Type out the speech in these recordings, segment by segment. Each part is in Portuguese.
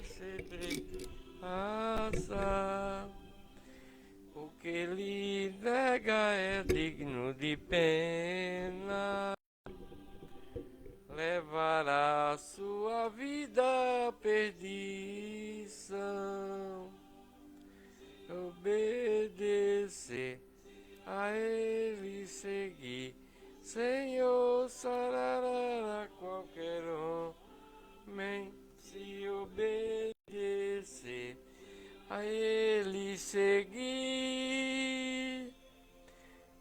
conceder raça. O que lhe nega é digno de pena. Levará sua vida à perdição. Obedecer a ele, seguir. Senhor, sararara, qualquer homem, se obedecer a ele, seguir.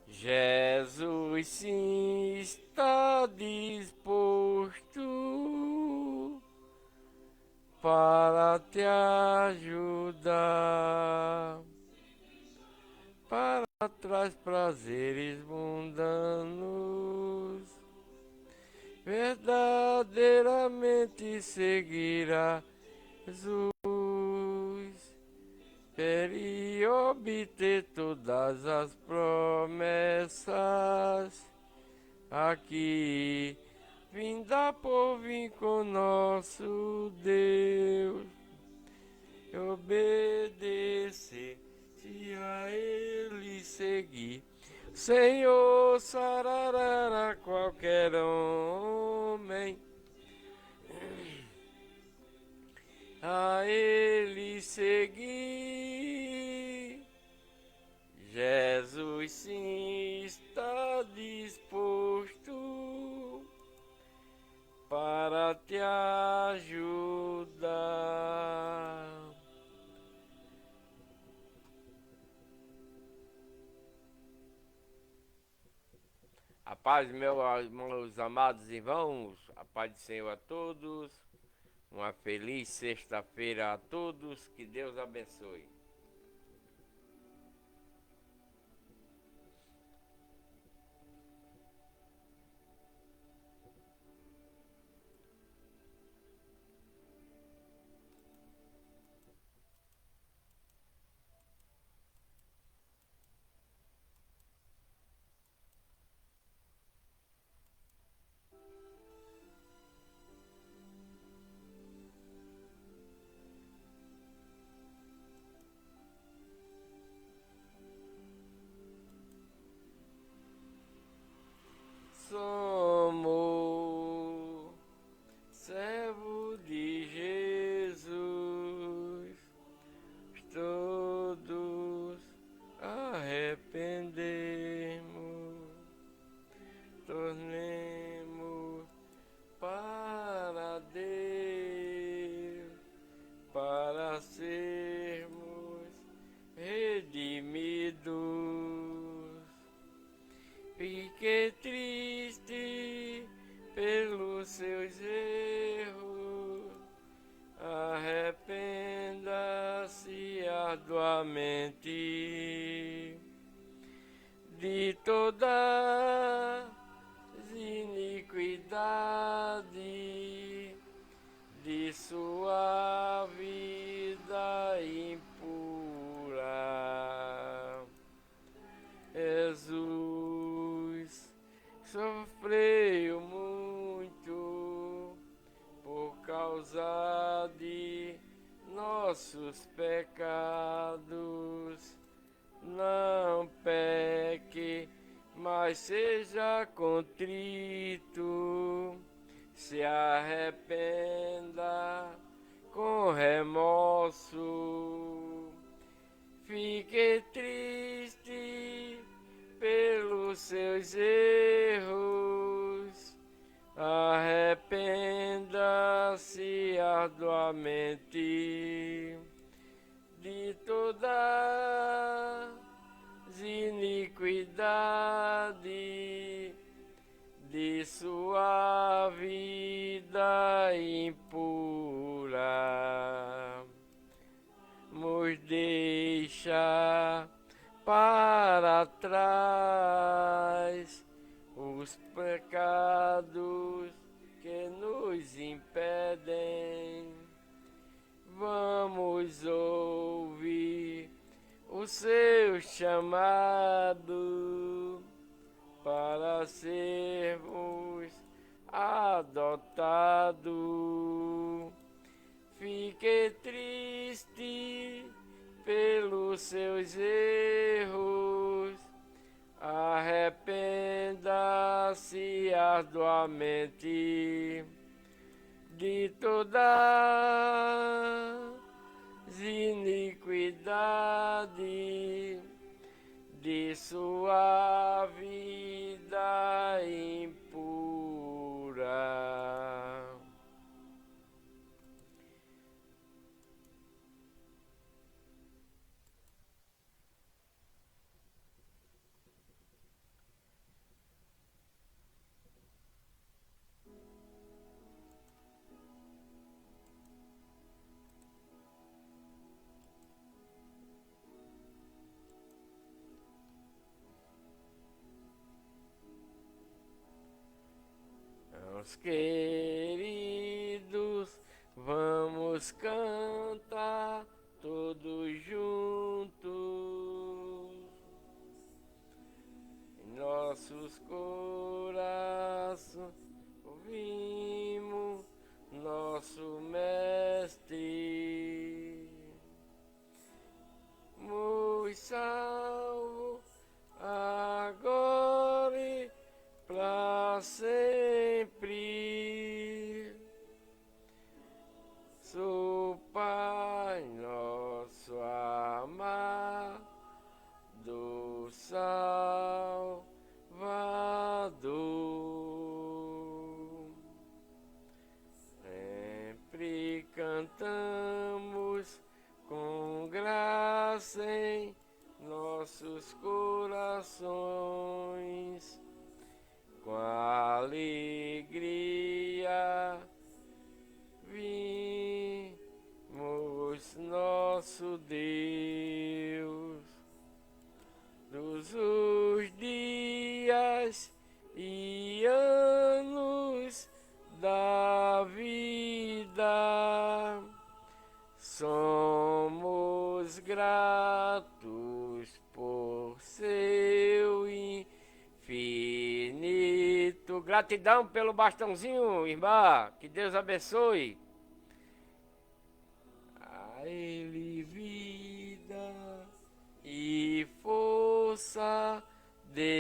Jesus sim está disposto para te ajudar, para traz prazeres mundanos, verdadeiramente seguirá Jesus. Querer obter todas as promessas aqui, vinda por vir com nosso Deus, obedecer, se a ele seguir. Senhor, sararara, qualquer homem, a ele seguir. Jesus sim está disposto para te ajudar. A paz, meus amados irmãos, a paz do Senhor a todos. Uma feliz sexta-feira a todos, que Deus abençoe. Somos servo de Jesus, todos arrependemos, tornemos para Deus, para sermos redimidos. Fiquei triste pelos seus erros, arrependa-se arduamente de toda iniquidade de sua vida impura. Jesus sofreu muito por causa de nossos pecados. Não peque, mas seja contrito, se arrependa com remorso. Fique triste pelos seus erros, arrependa-se arduamente de toda iniquidade de sua vida impura. Nos deixa para trás os pecados que nos impedem. Vamos ouvir o seu chamado para sermos adotados, fique triste pelos seus erros, arrependa-se arduamente de todas iniquidades de sua vida impura. Meus queridos, vamos cantar todos juntos. Em nossos corações ouvimos nosso Mestre. Muito salvo agora e pra sempre. Sou Pai nosso amado, Salvador. Sempre cantamos com graça em nossos corações, com alegria vimos nosso Deus. Todos os dias e anos da vida somos gratos por seu infinito. Gratidão pelo bastãozinho, irmã. Que Deus abençoe. A Ele vida e força devemos,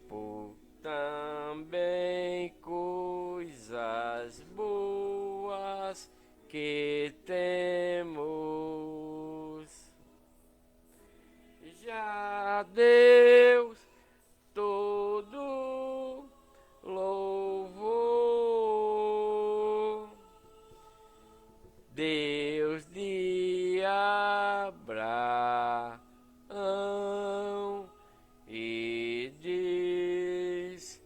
por também coisas boas que temos. Já Deus todo louvor, Deus de Abraão e de Israel.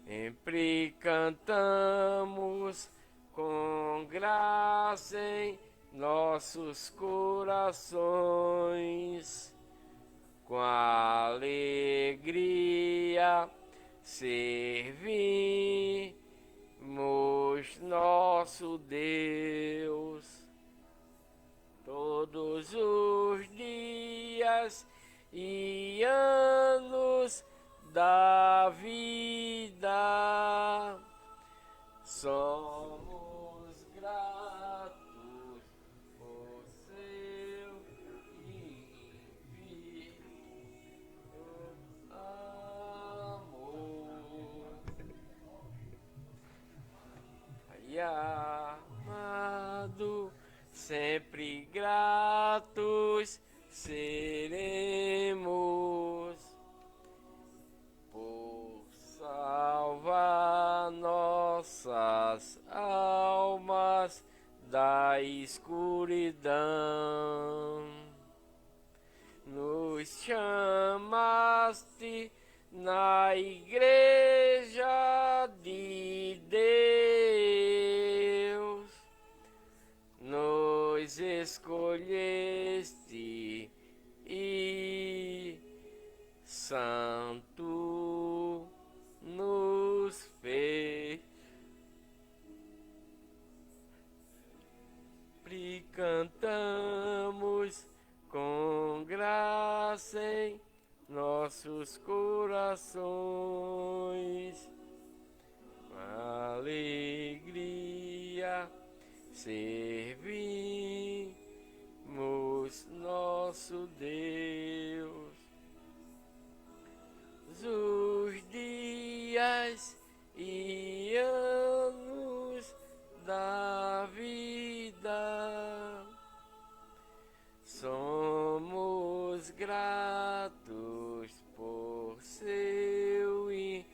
Sempre cantamos com graça em nossos corações, com alegria servimos nosso Deus. Todos os dias e anos da vida somos gratos por seu infinito amor. Ai, amado, sempre gratos seremos por salvar nossas almas da escuridão. Nos chamaste na igreja de Deus, nos escolheste e santo nos fez. Cantamos com graça em nosso corações. Alegria servimos nosso Deus. Os dias e anos da vida somos gratos por seu infinito.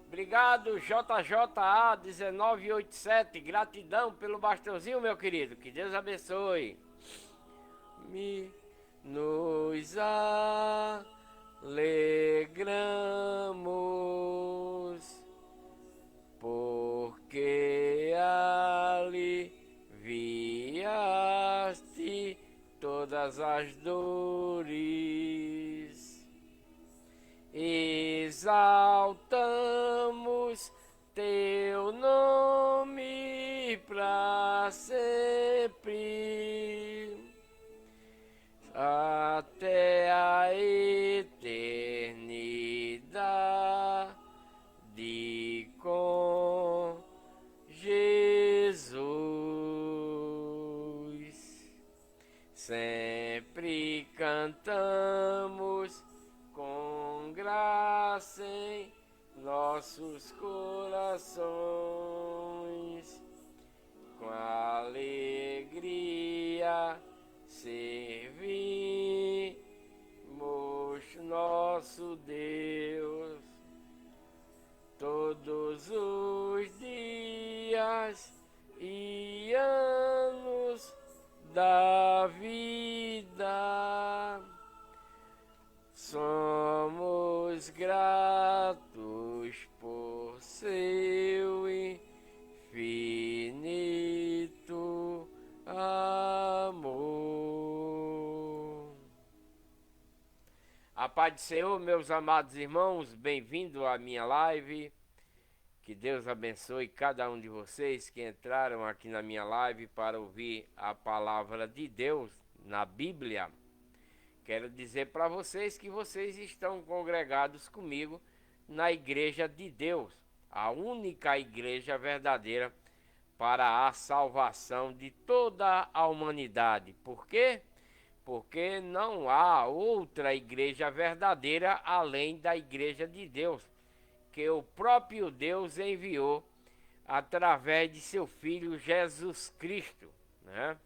Obrigado, JJA 1987. Gratidão pelo bastãozinho, meu querido. Que Deus abençoe. Nos alegramos porque aliviaste todas as dores. Exaltamos teu nome para sempre, até a eternidade com Jesus. Sempre cantamos com graça em nossos corações, com alegria servimos nosso Deus todos os dias e anos da vida. Somos gratos por seu infinito amor. A paz do Senhor, meus amados irmãos, bem-vindo à minha live. Que Deus abençoe cada um de vocês que entraram aqui na minha live para ouvir a palavra de Deus na Bíblia. Quero dizer para vocês que vocês estão congregados comigo na Igreja de Deus, a única igreja verdadeira para a salvação de toda a humanidade. Por quê? Porque não há outra igreja verdadeira além da Igreja de Deus, que o próprio Deus enviou através de seu Filho Jesus Cristo, né?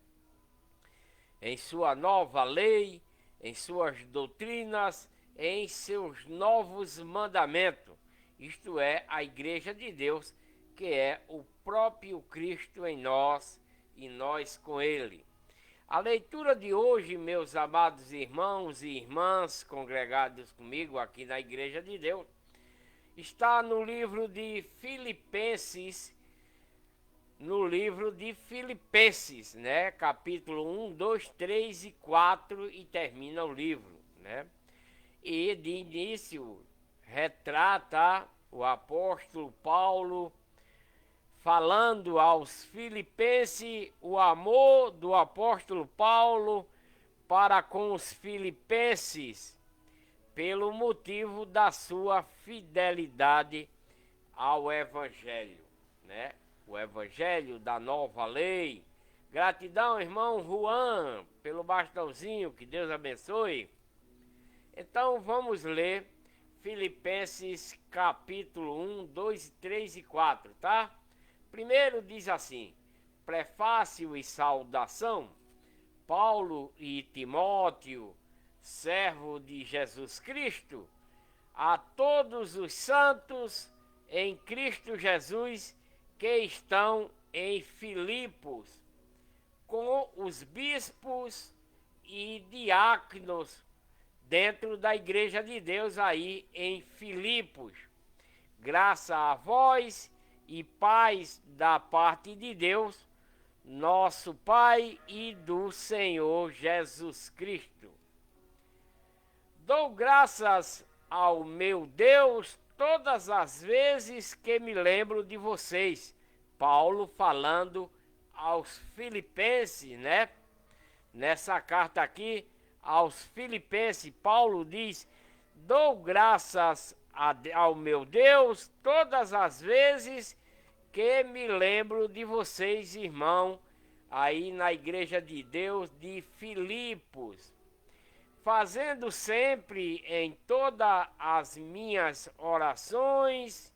Em sua nova lei, em suas doutrinas, em seus novos mandamentos. Isto é, a Igreja de Deus, que é o próprio Cristo em nós e nós com Ele. A leitura de hoje, meus amados irmãos e irmãs congregados comigo aqui na Igreja de Deus, está no livro de Filipenses, né? Capítulo 1, 2, 3 e 4 e termina o livro, né? E de início retrata o apóstolo Paulo falando aos filipenses o amor do apóstolo Paulo para com os filipenses pelo motivo da sua fidelidade ao Evangelho, né? O Evangelho da nova lei. Gratidão, irmão Juan, pelo bastãozinho, que Deus abençoe. Então vamos ler Filipenses capítulo 1, 2, 3 e 4, tá? Primeiro diz assim: prefácio e saudação, Paulo e Timóteo, servo de Jesus Cristo, a todos os santos em Cristo Jesus que estão em Filipos, com os bispos e diáconos dentro da Igreja de Deus aí em Filipos. Graça a vós e paz da parte de Deus, nosso Pai, e do Senhor Jesus Cristo. Dou graças ao meu Deus todas as vezes que me lembro de vocês. Paulo falando aos filipenses, né? Nessa carta aqui aos Filipenses, Paulo diz: dou graças ao meu Deus todas as vezes que me lembro de vocês, irmão, aí na igreja de Deus de Filipos, fazendo sempre em todas as minhas orações,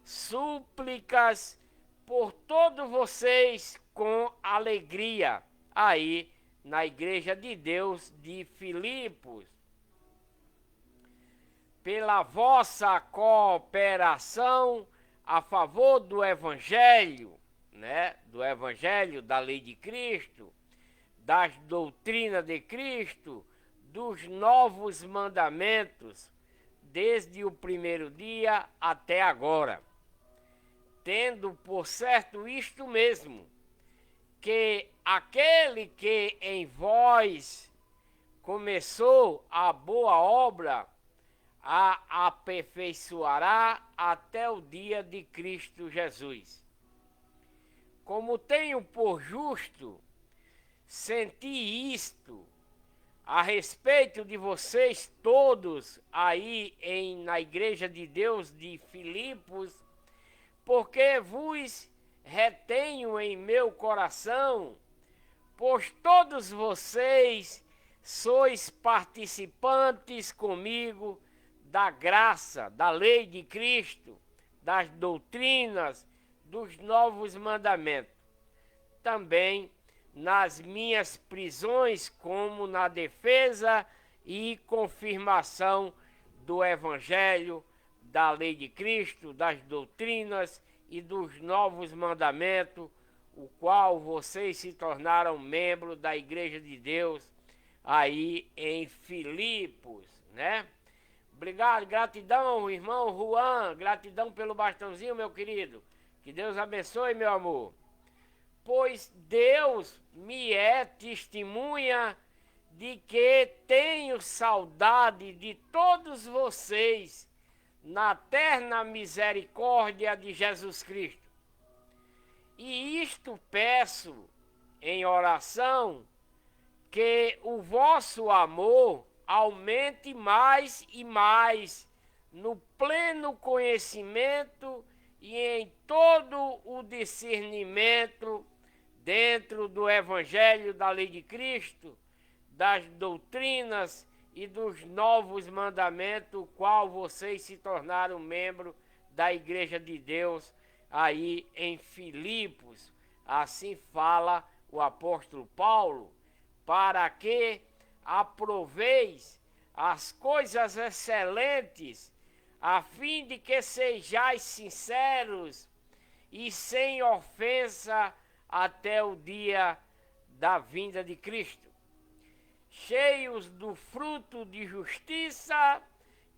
súplicas por todos vocês com alegria, aí na igreja de Deus de Filipos, pela vossa cooperação a favor do Evangelho, né? Do Evangelho, da lei de Cristo, das doutrinas de Cristo, dos novos mandamentos, desde o primeiro dia até agora. Tendo por certo isto mesmo, que aquele que em vós começou a boa obra, a aperfeiçoará até o dia de Cristo Jesus. Como tenho por justo sentir isto a respeito de vocês todos aí na igreja de Deus de Filipos, porque vos retenho em meu coração, pois todos vocês sois participantes comigo da graça, da lei de Cristo, das doutrinas, dos novos mandamentos. Também nas minhas prisões, como na defesa e confirmação do Evangelho, da lei de Cristo, das doutrinas e dos novos mandamentos, o qual vocês se tornaram membros da Igreja de Deus aí em Filipos, né? Obrigado, gratidão, irmão Juan, gratidão pelo bastãozinho, meu querido. Que Deus abençoe, meu amor. Pois Deus me é testemunha de que tenho saudade de todos vocês na terna misericórdia de Jesus Cristo. E isto peço em oração, que o vosso amor aumente mais e mais no pleno conhecimento e em todo o discernimento dentro do Evangelho da lei de Cristo, das doutrinas e dos novos mandamentos, qual vocês se tornaram membro da Igreja de Deus aí em Filipos. Assim fala o apóstolo Paulo, para que aproveis as coisas excelentes, a fim de que sejais sinceros e sem ofensa até o dia da vinda de Cristo, cheios do fruto de justiça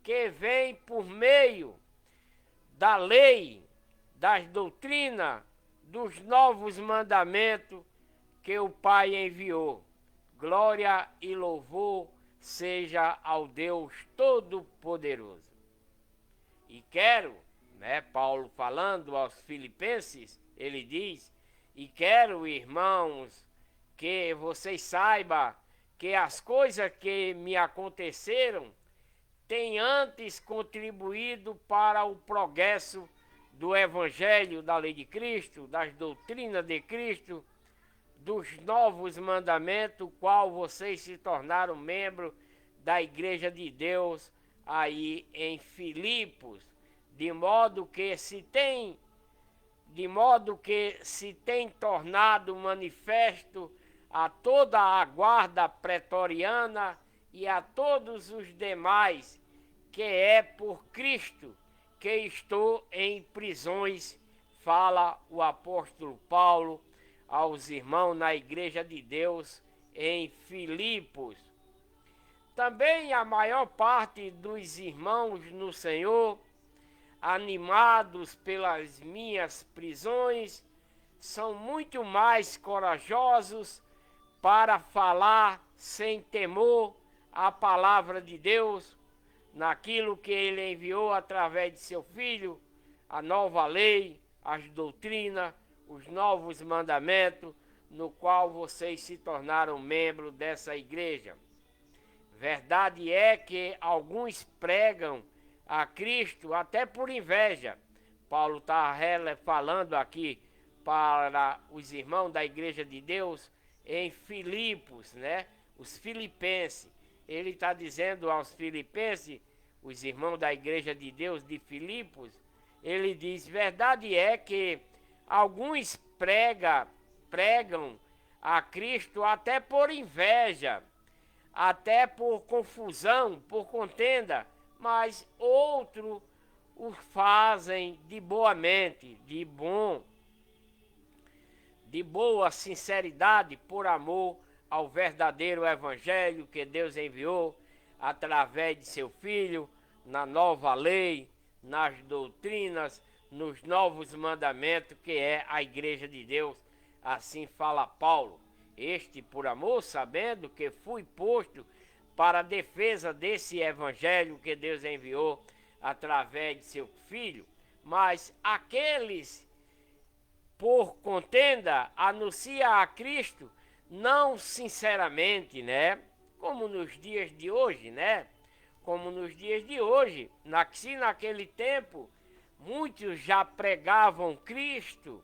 que vem por meio da lei, das doutrinas, dos novos mandamentos que o Pai enviou. Glória e louvor seja ao Deus Todo-Poderoso. E quero, né, Paulo falando aos Filipenses, ele diz: e quero, irmãos, que vocês saibam que as coisas que me aconteceram têm antes contribuído para o progresso do Evangelho da lei de Cristo, das doutrinas de Cristo, dos novos mandamentos, qual vocês se tornaram membro da Igreja de Deus aí em Filipos, de modo que se tem tornado manifesto a toda a guarda pretoriana e a todos os demais que é por Cristo que estou em prisões, fala o apóstolo Paulo aos irmãos na Igreja de Deus em Filipos. Também a maior parte dos irmãos no Senhor, animados pelas minhas prisões, são muito mais corajosos para falar sem temor a palavra de Deus, naquilo que ele enviou através de seu Filho, a nova lei, as doutrinas, os novos mandamentos, no qual vocês se tornaram membros dessa igreja. Verdade é que alguns pregam a Cristo até por inveja. Paulo está falando aqui para os irmãos da Igreja de Deus em Filipos, né? Os filipenses. Ele está dizendo aos filipenses, os irmãos da Igreja de Deus de Filipos, ele diz, verdade é que alguns pregam a Cristo até por inveja, até por confusão, por contenda, mas outros o fazem de boa mente, de boa sinceridade, por amor ao verdadeiro evangelho que Deus enviou através de seu Filho, na nova lei, nas doutrinas, nos novos mandamentos, que é a Igreja de Deus. Assim fala Paulo. Este por amor, sabendo que fui posto para a defesa desse evangelho que Deus enviou através de seu Filho. Mas aqueles por contenda anunciam a Cristo não sinceramente, né? Como nos dias de hoje, né? Como nos dias de hoje, se naquele tempo muitos já pregavam Cristo,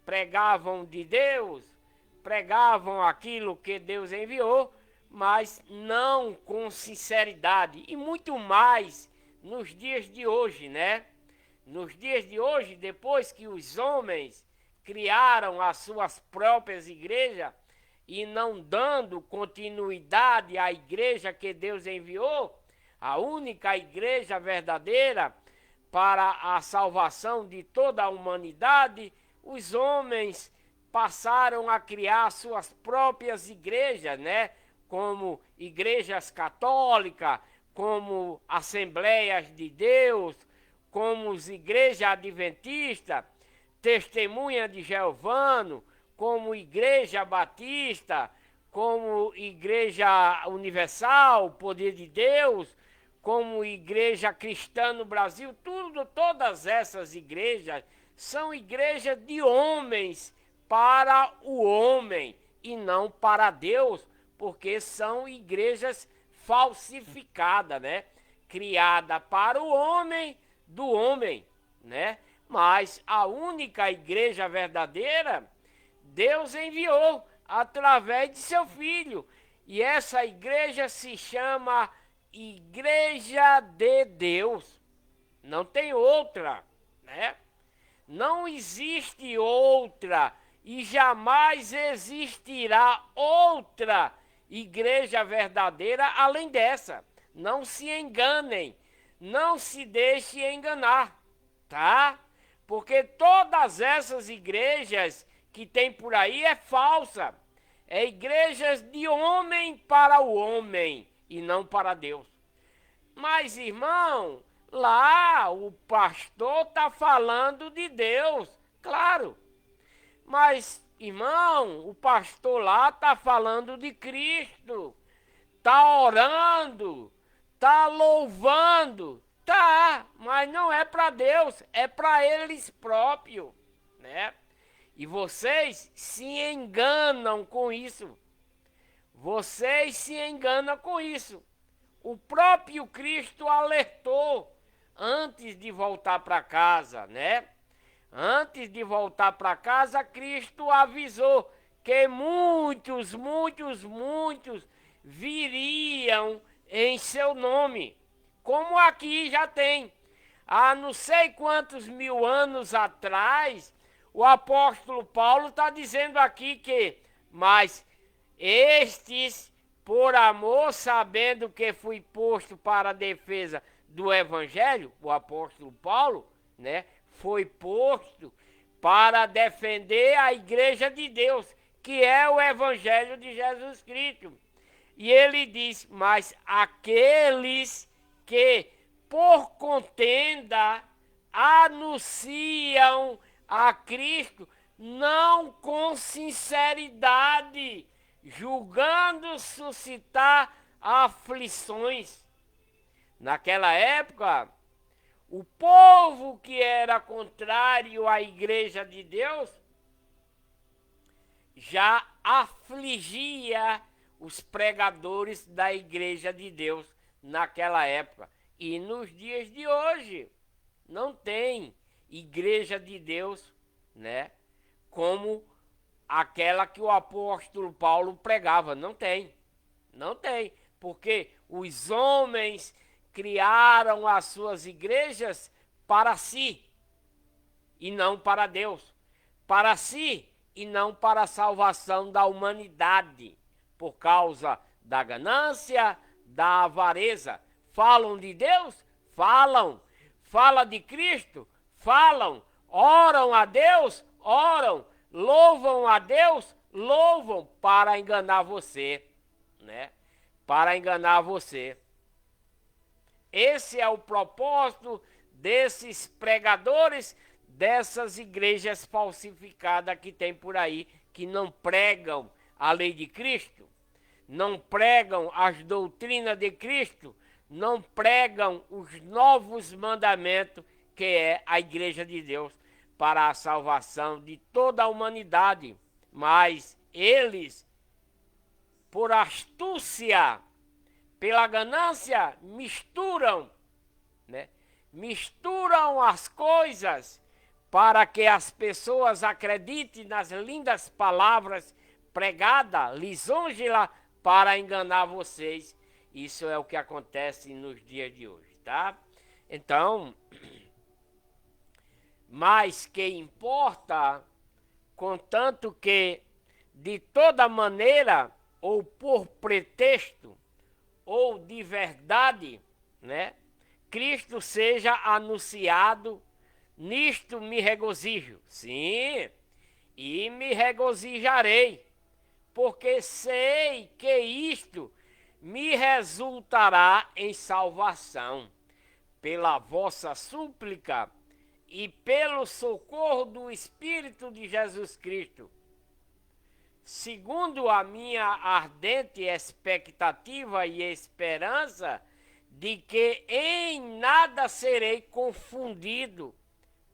pregavam de Deus, pregavam aquilo que Deus enviou, mas não com sinceridade. E muito mais nos dias de hoje, né? Nos dias de hoje, depois que os homens criaram as suas próprias igrejas e não dando continuidade à igreja que Deus enviou, a única igreja verdadeira para a salvação de toda a humanidade, os homens passaram a criar suas próprias igrejas, né? Como igrejas católicas, como Assembleias de Deus, como as igrejas adventistas, Testemunha de Jeová, como Igreja Batista, como Igreja Universal, Poder de Deus, como Igreja Cristã no Brasil, todas essas igrejas são igrejas de homens para o homem e não para Deus, porque são igrejas falsificadas, né? Criada para o homem, do homem, né? Mas a única igreja verdadeira, Deus enviou através de seu Filho. E essa igreja se chama Igreja de Deus. Não tem outra, né? Não existe outra e jamais existirá outra igreja verdadeira além dessa. Não se enganem, não se deixe enganar, tá? Porque todas essas igrejas que tem por aí é falsa. É igrejas de homem para o homem e não para Deus. Mas, irmão, lá o pastor está falando de Deus, claro. Mas, irmão, o pastor lá está falando de Cristo, está orando, está louvando, tá, mas não é para Deus, é para eles próprios, né? E vocês se enganam com isso. Vocês se enganam com isso. O próprio Cristo alertou antes de voltar para casa, né? Antes de voltar para casa, Cristo avisou que muitos viriam em seu nome. Como aqui já tem. Há não sei quantos mil anos atrás, o apóstolo Paulo está dizendo aqui que, mas estes, por amor, sabendo que fui posto para a defesa do evangelho, o apóstolo Paulo, né, foi posto para defender a igreja de Deus, que é o evangelho de Jesus Cristo. E ele diz, mas aqueles que por contenda anunciam a Cristo, não com sinceridade, julgando suscitar aflições. Naquela época, o povo que era contrário à igreja de Deus já afligia os pregadores da igreja de Deus naquela época. E nos dias de hoje não tem igreja de Deus, né, como aquela que o apóstolo Paulo pregava. Não tem, não tem, porque os homens criaram as suas igrejas para si e não para Deus, para si e não para a salvação da humanidade, por causa da ganância, da avareza. Falam de Deus? Falam. Fala de Cristo? Falam. Oram a Deus? Oram. Louvam a Deus? Louvam, para enganar você, né? Para enganar você. Esse é o propósito desses pregadores, dessas igrejas falsificadas que tem por aí, que não pregam a lei de Cristo, não pregam as doutrinas de Cristo, não pregam os novos mandamentos, que é a igreja de Deus, para a salvação de toda a humanidade. Mas eles, por astúcia, pela ganância, misturam, né? Misturam as coisas para que as pessoas acreditem nas lindas palavras pregadas, lisonjelas, para enganar vocês. Isso é o que acontece nos dias de hoje, tá? Então, mas que importa, contanto que de toda maneira, ou por pretexto, ou de verdade, né, Cristo seja anunciado, nisto me regozijo. Sim, e me regozijarei, porque sei que isto me resultará em salvação, pela vossa súplica e pelo socorro do Espírito de Jesus Cristo, segundo a minha ardente expectativa e esperança de que em nada serei confundido.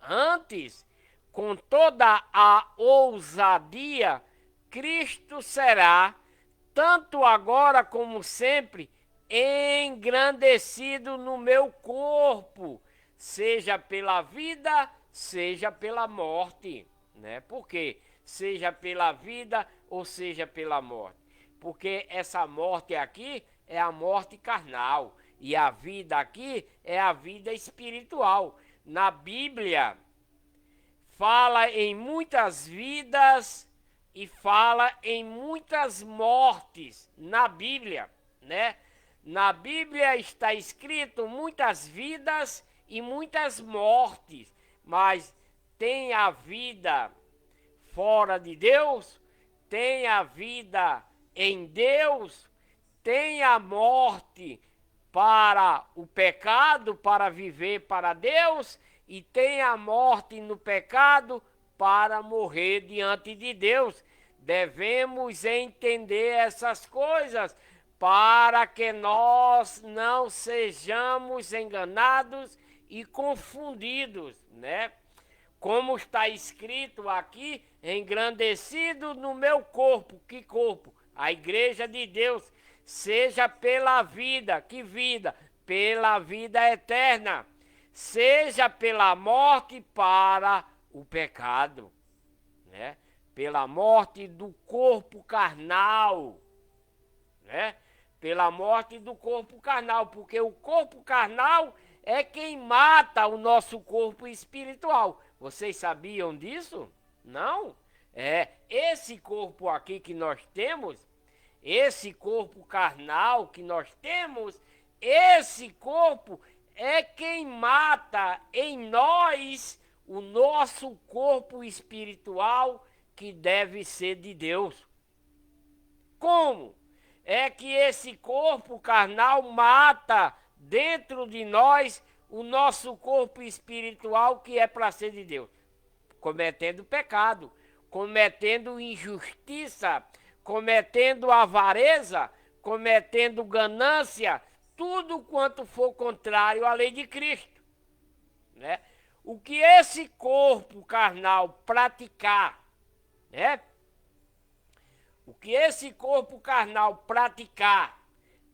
Antes, com toda a ousadia, Cristo será, tanto agora como sempre, engrandecido no meu corpo, seja pela vida, seja pela morte, né? Por quê? Seja pela vida ou seja pela morte. Porque essa morte aqui é a morte carnal e a vida aqui é a vida espiritual. Na Bíblia fala em muitas vidas e fala em muitas mortes. Na Bíblia, né? Na Bíblia está escrito muitas vidas e muitas mortes, mas tem a vida fora de Deus, tem a vida em Deus, tem a morte para o pecado, para viver para Deus, e tem a morte no pecado para morrer diante de Deus. Devemos entender essas coisas para que nós não sejamos enganados e confundidos, né? Como está escrito aqui, engrandecido no meu corpo. Que corpo? A igreja de Deus, seja pela vida. Que vida? Pela vida eterna. Seja pela morte para o pecado, né? Pela morte do corpo carnal, né? Pela morte do corpo carnal, porque o corpo carnal é quem mata o nosso corpo espiritual. Vocês sabiam disso? Não? É, esse corpo aqui que nós temos, esse corpo carnal que nós temos, esse corpo é quem mata em nós o nosso corpo espiritual que deve ser de Deus. Como? É que esse corpo carnal mata dentro de nós o nosso corpo espiritual que é para ser de Deus, cometendo pecado, cometendo injustiça, cometendo avareza, cometendo ganância, tudo quanto for contrário à lei de Cristo, né? O que esse corpo carnal praticar, né? O que esse corpo carnal praticar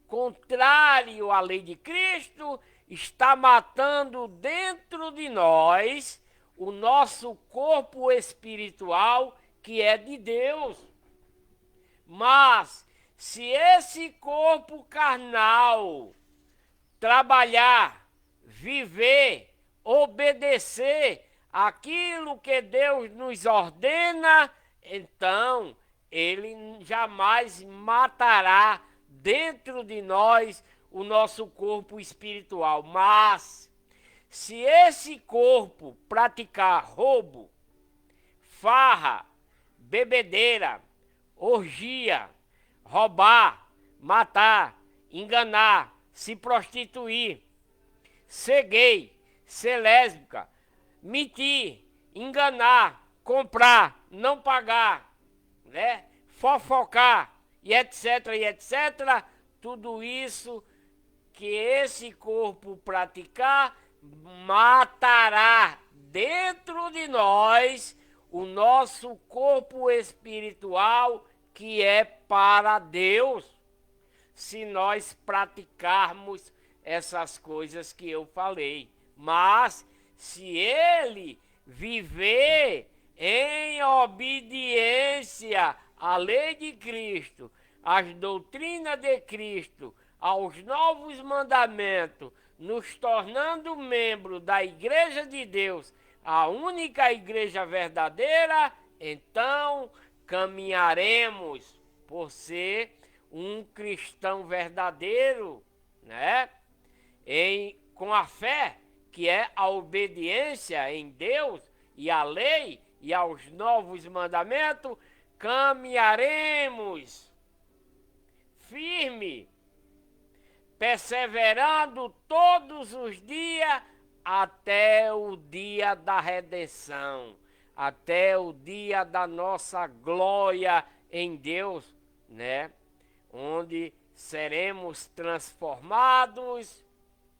contrário à lei de Cristo, está matando dentro de nós o nosso corpo espiritual, que é de Deus. Mas, se esse corpo carnal trabalhar, viver, obedecer aquilo que Deus nos ordena, então ele jamais matará dentro de nós o nosso corpo espiritual. Mas, se esse corpo praticar roubo, farra, bebedeira, orgia, roubar, matar, enganar, se prostituir, ser gay, ser lésbica, mentir, enganar, comprar, não pagar, né? Fofocar, e etc, tudo isso que esse corpo praticar, matará dentro de nós o nosso corpo espiritual, que é para Deus, se nós praticarmos essas coisas que eu falei. Mas, se ele viver em obediência à lei de Cristo, às doutrinas de Cristo, aos novos mandamentos, nos tornando membro da Igreja de Deus, a única igreja verdadeira, então caminharemos por ser um cristão verdadeiro, né? Com a fé, que é a obediência em Deus e à lei e aos novos mandamentos, caminharemos firme, perseverando todos os dias até o dia da redenção, até o dia da nossa glória em Deus, né? Onde seremos transformados,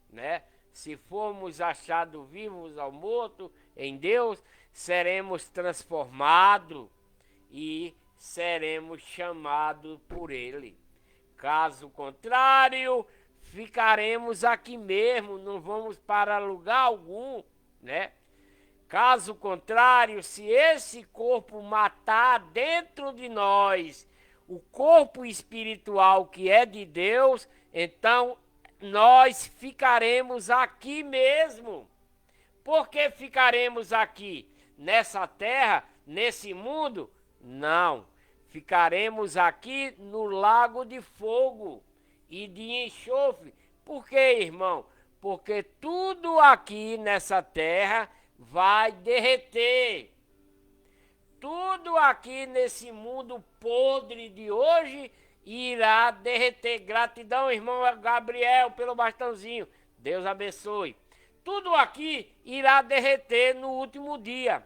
né? Se formos achados vivos ou mortos em Deus, seremos transformados e seremos chamados por Ele. Caso contrário, ficaremos aqui mesmo, não vamos para lugar algum, né? Caso contrário, se esse corpo matar dentro de nós o corpo espiritual que é de Deus, então nós ficaremos aqui mesmo. Por que ficaremos aqui? Nessa terra, nesse mundo? Não. Ficaremos aqui no lago de fogo e de enxofre. Por quê, irmão? Porque tudo aqui nessa terra vai derreter. Tudo aqui nesse mundo podre de hoje irá derreter. Gratidão, irmão Gabriel, pelo bastãozinho. Deus abençoe. Tudo aqui irá derreter no último dia.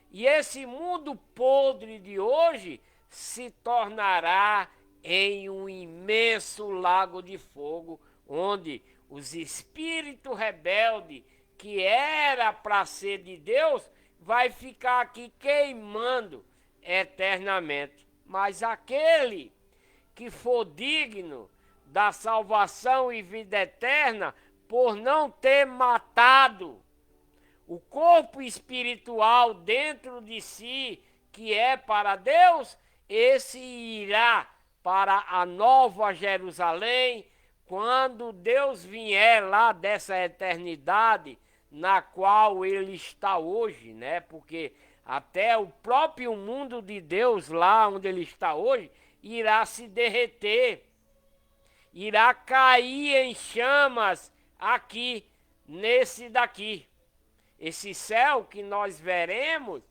E esse mundo podre de hoje se tornará em um imenso lago de fogo, onde os espíritos rebeldes, que era para ser de Deus, vai ficar aqui queimando eternamente. Mas aquele que for digno da salvação e vida eterna, por não ter matado o corpo espiritual dentro de si, que é para Deus, esse irá para a nova Jerusalém, quando Deus vier lá dessa eternidade na qual ele está hoje, né? Porque até o próprio mundo de Deus, lá onde ele está hoje, irá se derreter, irá cair em chamas aqui, nesse daqui. Esse céu que nós veremos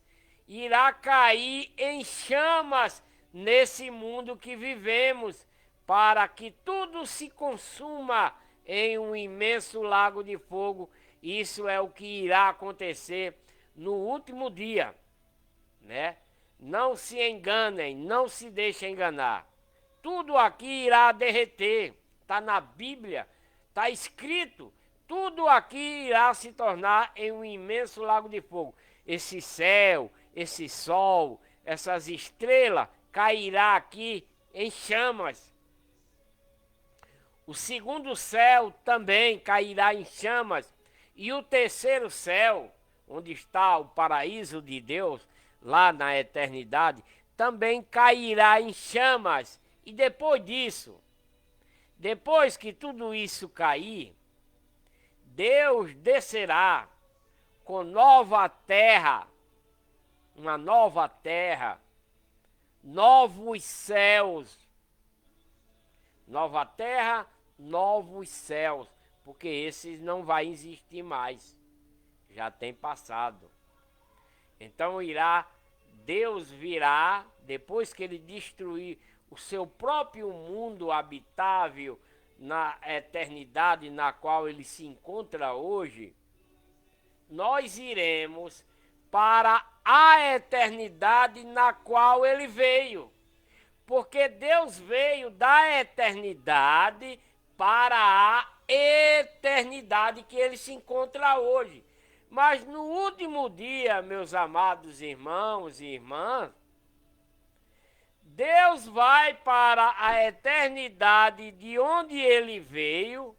irá cair em chamas nesse mundo que vivemos, para que tudo se consuma em um imenso lago de fogo. Isso é o que irá acontecer no último dia, né? Não se enganem, não se deixem enganar. Tudo aqui irá derreter, está na Bíblia, está escrito. Tudo aqui irá se tornar em um imenso lago de fogo. Esse céu, esse sol, essas estrelas, cairá aqui em chamas. O segundo céu também cairá em chamas. E o terceiro céu, onde está o paraíso de Deus, lá na eternidade, também cairá em chamas. E depois disso, depois que tudo isso cair, Deus descerá com nova terra, uma nova terra, novos céus. Nova terra, novos céus, porque esses não vai existir mais. Já tem passado. Então Deus virá, depois que ele destruir o seu próprio mundo habitável na eternidade na qual ele se encontra hoje, nós iremos para a eternidade na qual ele veio. Porque Deus veio da eternidade para a eternidade que ele se encontra hoje. Mas no último dia, meus amados irmãos e irmãs, Deus vai para a eternidade de onde ele veio,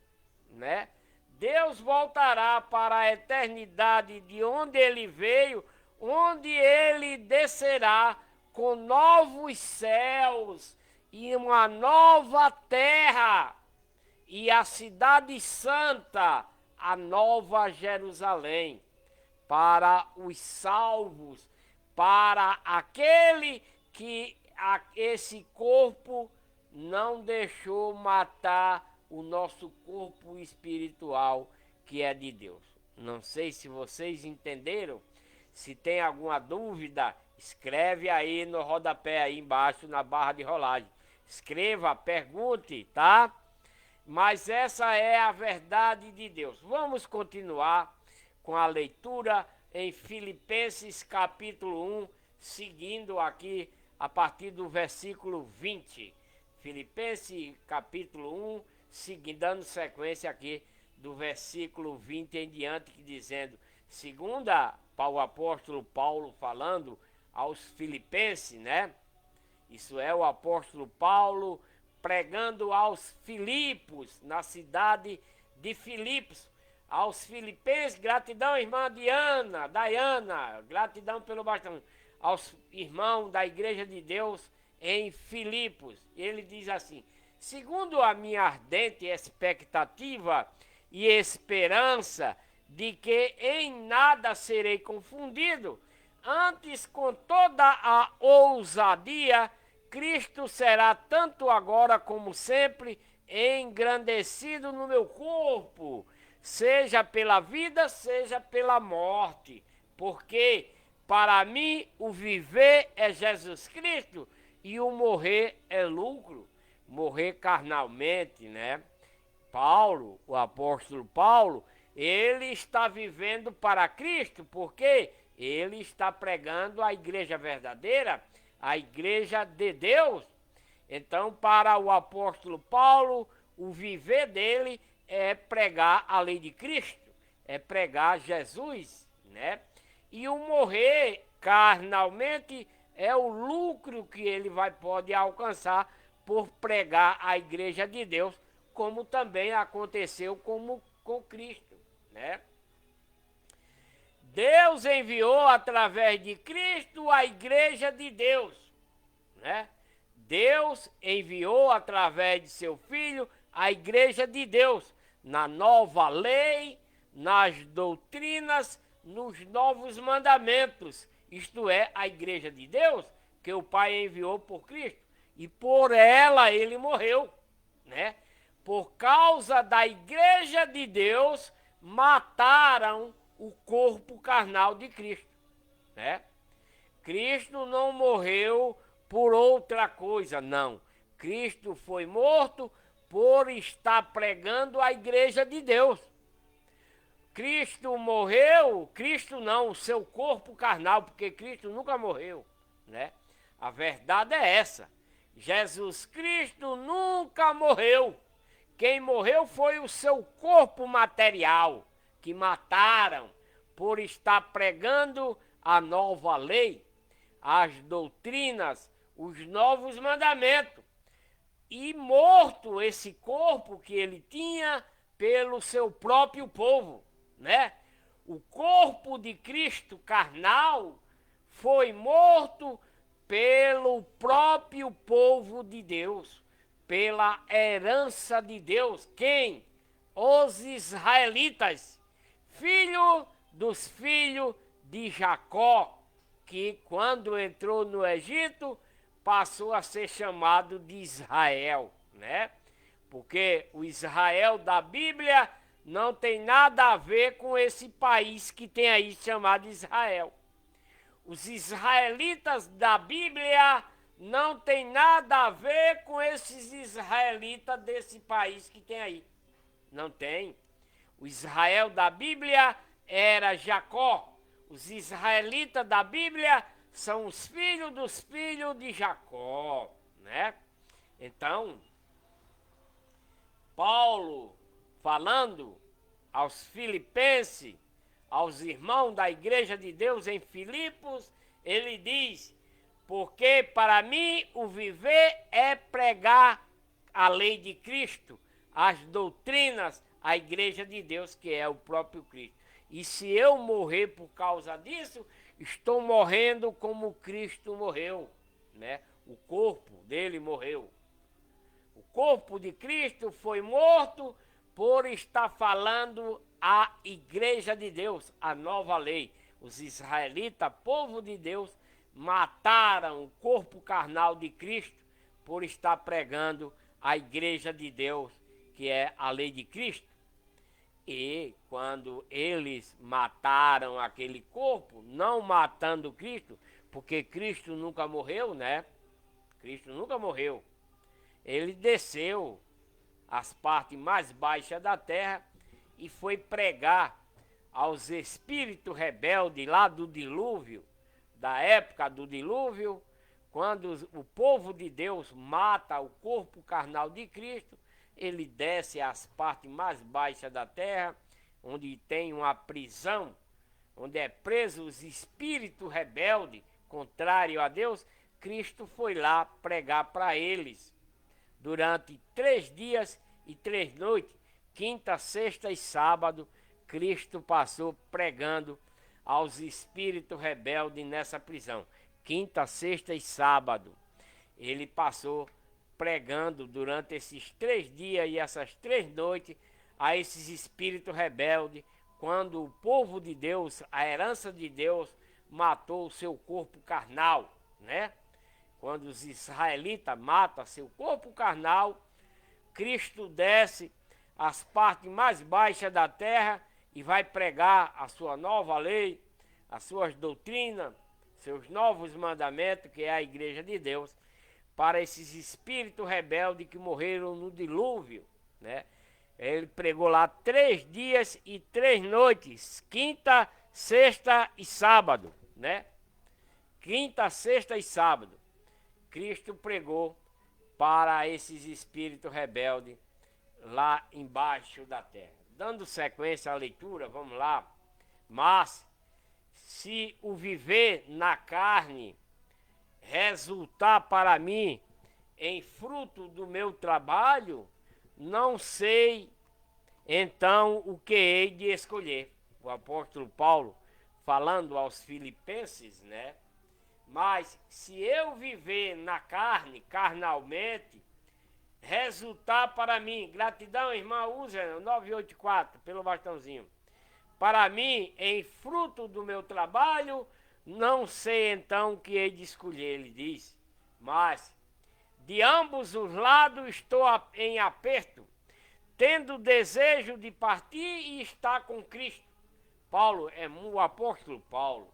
né? Deus voltará para a eternidade de onde ele veio, onde ele descerá com novos céus e uma nova terra, e a cidade santa, a nova Jerusalém, para os salvos, para aquele que esse corpo não deixou matar o nosso corpo espiritual, que é de Deus. Não sei se vocês entenderam. Se tem alguma dúvida, escreve aí no rodapé aí embaixo na barra de rolagem. Escreva, pergunte, tá? Mas essa é a verdade de Deus. Vamos continuar com a leitura em Filipenses capítulo 1, seguindo aqui a partir do versículo 20. Filipenses capítulo 1, dando sequência aqui do versículo 20 em diante, dizendo, segunda o apóstolo Paulo falando aos filipenses, né? Isso é o apóstolo Paulo pregando aos Filipos, na cidade de Filipos. Aos filipenses, gratidão, irmã Daiana, gratidão pelo bastão. Aos irmãos da igreja de Deus em Filipos. Ele diz assim, segundo a minha ardente expectativa e esperança de que em nada serei confundido, antes com toda a ousadia, Cristo será tanto agora como sempre engrandecido no meu corpo, seja pela vida, seja pela morte, porque para mim o viver é Jesus Cristo e o morrer é lucro, morrer carnalmente, né? Paulo, o apóstolo Paulo, ele está vivendo para Cristo, porque ele está pregando a igreja verdadeira, a igreja de Deus. Então, para o apóstolo Paulo, o viver dele é pregar a lei de Cristo, é pregar Jesus, né? E o morrer carnalmente é o lucro que ele pode alcançar por pregar a igreja de Deus, como também aconteceu com Cristo, né? Deus enviou através de Cristo a igreja de Deus, né? Deus enviou através de seu Filho a igreja de Deus, na nova lei, nas doutrinas, nos novos mandamentos, isto é, a igreja de Deus, que o Pai enviou por Cristo, e por ela ele morreu, né? Por causa da igreja de Deus, mataram o corpo carnal de Cristo, né? Cristo não morreu por outra coisa, não. Cristo foi morto por estar pregando a igreja de Deus. Cristo morreu, Cristo não, o seu corpo carnal, porque Cristo nunca morreu, né? A verdade é essa. Jesus Cristo nunca morreu. Quem morreu foi o seu corpo material, que mataram por estar pregando a nova lei, as doutrinas, os novos mandamentos. E morto esse corpo que ele tinha pelo seu próprio povo, né? O corpo de Cristo carnal foi morto pelo próprio povo de Deus, pela herança de Deus. Quem? Os israelitas, filho dos filhos de Jacó, que quando entrou no Egito passou a ser chamado de Israel, né? Porque o Israel da Bíblia não tem nada a ver com esse país que tem aí chamado Israel. Os israelitas da Bíblia não tem nada a ver com esses israelitas desse país que tem aí. Não tem. O Israel da Bíblia era Jacó. Os israelitas da Bíblia são os filhos dos filhos de Jacó, né? Então, Paulo, falando aos filipenses, aos irmãos da igreja de Deus em Filipos, ele diz: porque para mim o viver é pregar a lei de Cristo, as doutrinas, a igreja de Deus, que é o próprio Cristo. E se eu morrer por causa disso, estou morrendo como Cristo morreu, né? O corpo dele morreu. O corpo de Cristo foi morto por estar falando a igreja de Deus, a nova lei. Os israelitas, povo de Deus, mataram o corpo carnal de Cristo por estar pregando a igreja de Deus, que é a lei de Cristo. E quando eles mataram aquele corpo, não matando Cristo, porque Cristo nunca morreu, né? Cristo nunca morreu. Ele desceu às partes mais baixas da terra e foi pregar aos espíritos rebeldes lá do dilúvio, da época do dilúvio, quando o povo de Deus mata o corpo carnal de Cristo, ele desce às partes mais baixas da terra, onde tem uma prisão, onde é preso os espíritos rebeldes, contrário a Deus. Cristo foi lá pregar para eles durante 3 dias e 3 noites, quinta, sexta e sábado. Cristo passou pregando aos espíritos rebeldes nessa prisão. Quinta, sexta e sábado. Ele passou pregando durante esses 3 dias e essas 3 noites a esses espíritos rebeldes, quando o povo de Deus, a herança de Deus, matou o seu corpo carnal, né? Quando os israelitas matam seu corpo carnal, Cristo desce às partes mais baixas da terra e vai pregar a sua nova lei, as suas doutrinas, seus novos mandamentos, que é a igreja de Deus, para esses espíritos rebeldes que morreram no dilúvio, né? Ele pregou lá 3 dias e 3 noites, quinta, sexta e sábado, né? Quinta, sexta e sábado. Cristo pregou para esses espíritos rebeldes lá embaixo da terra. Dando sequência à leitura, vamos lá. Mas, se o viver na carne resultar para mim em fruto do meu trabalho, não sei então o que hei de escolher. O apóstolo Paulo falando aos filipenses, né? Mas se eu viver na carne, carnalmente, resultar para mim, gratidão, irmã, usa 984 pelo bastãozinho. Para mim, em fruto do meu trabalho, não sei então o que hei de escolher, ele diz. Mas de ambos os lados estou em aperto, tendo desejo de partir e estar com Cristo. Paulo, o apóstolo Paulo,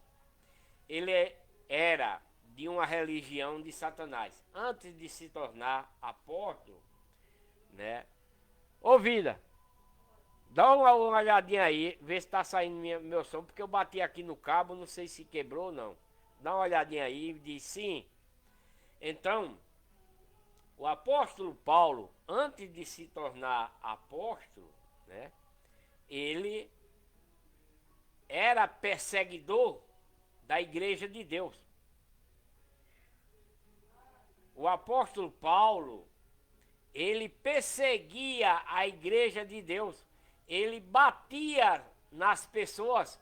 ele era de uma religião de Satanás. Antes de se tornar apóstolo, né? Ô vida, dá uma olhadinha aí, vê se está saindo meu som, porque eu bati aqui no cabo, não sei se quebrou ou não. Dá uma olhadinha aí e diz sim. Então, o apóstolo Paulo, antes de se tornar apóstolo, né? Ele era perseguidor da igreja de Deus. o apóstolo Paulo, ele perseguia a igreja de Deus. Ele batia nas pessoas,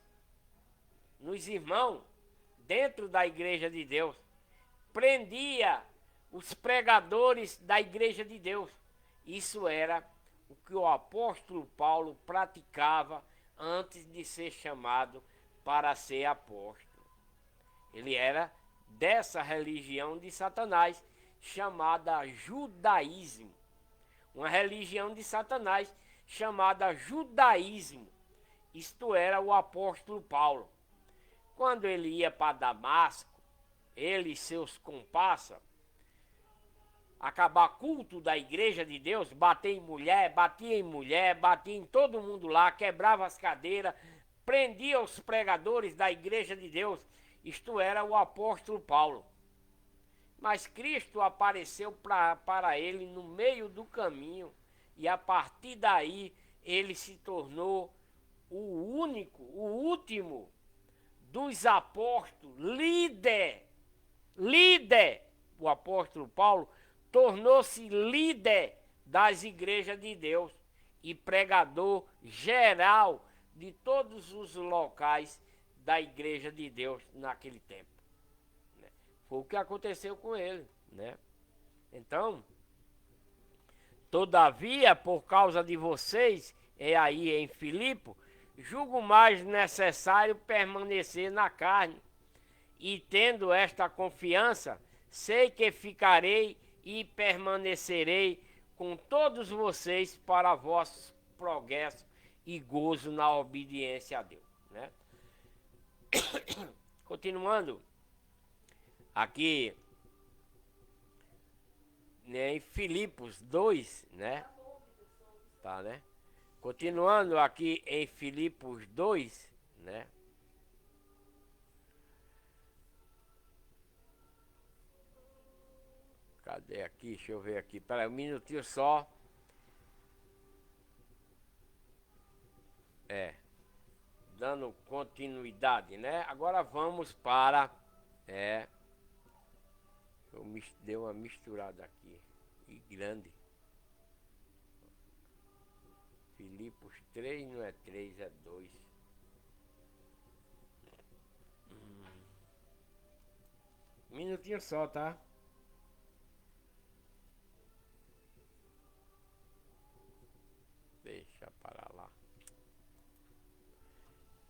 nos irmãos, dentro da igreja de Deus. Prendia os pregadores da igreja de Deus. Isso era o que o apóstolo Paulo praticava antes de ser chamado para ser apóstolo. Ele era dessa religião de Satanás, chamada judaísmo. Uma religião de Satanás chamada judaísmo. Isto era o apóstolo Paulo. Quando ele ia para Damasco, ele e seus comparsas, acabar culto da igreja de Deus, batia em mulher, batia em todo mundo lá, quebrava as cadeiras, prendia os pregadores da igreja de Deus. Isto era o apóstolo Paulo. Mas Cristo apareceu para ele no meio do caminho, e a partir daí ele se tornou o último dos apóstolos, líder. O apóstolo Paulo tornou-se líder das igrejas de Deus e pregador geral de todos os locais da igreja de Deus naquele tempo. Foi o que aconteceu com ele, né? Então, todavia, por causa de vocês, aí em Filipe, julgo mais necessário permanecer na carne. E tendo esta confiança, sei que ficarei e permanecerei com todos vocês para vosso progresso e gozo na obediência a Deus, né? Continuando aqui, né, em Filipos 2, né? Tá, né? Continuando aqui em Filipos 2, né? Cadê aqui? Deixa eu ver aqui. Pera aí, um minutinho só. Dando continuidade, né? Agora vamos para... deu uma misturada aqui. E grande. Filipos 3 não é 3, é 2. Um minutinho só, tá? Deixa para lá.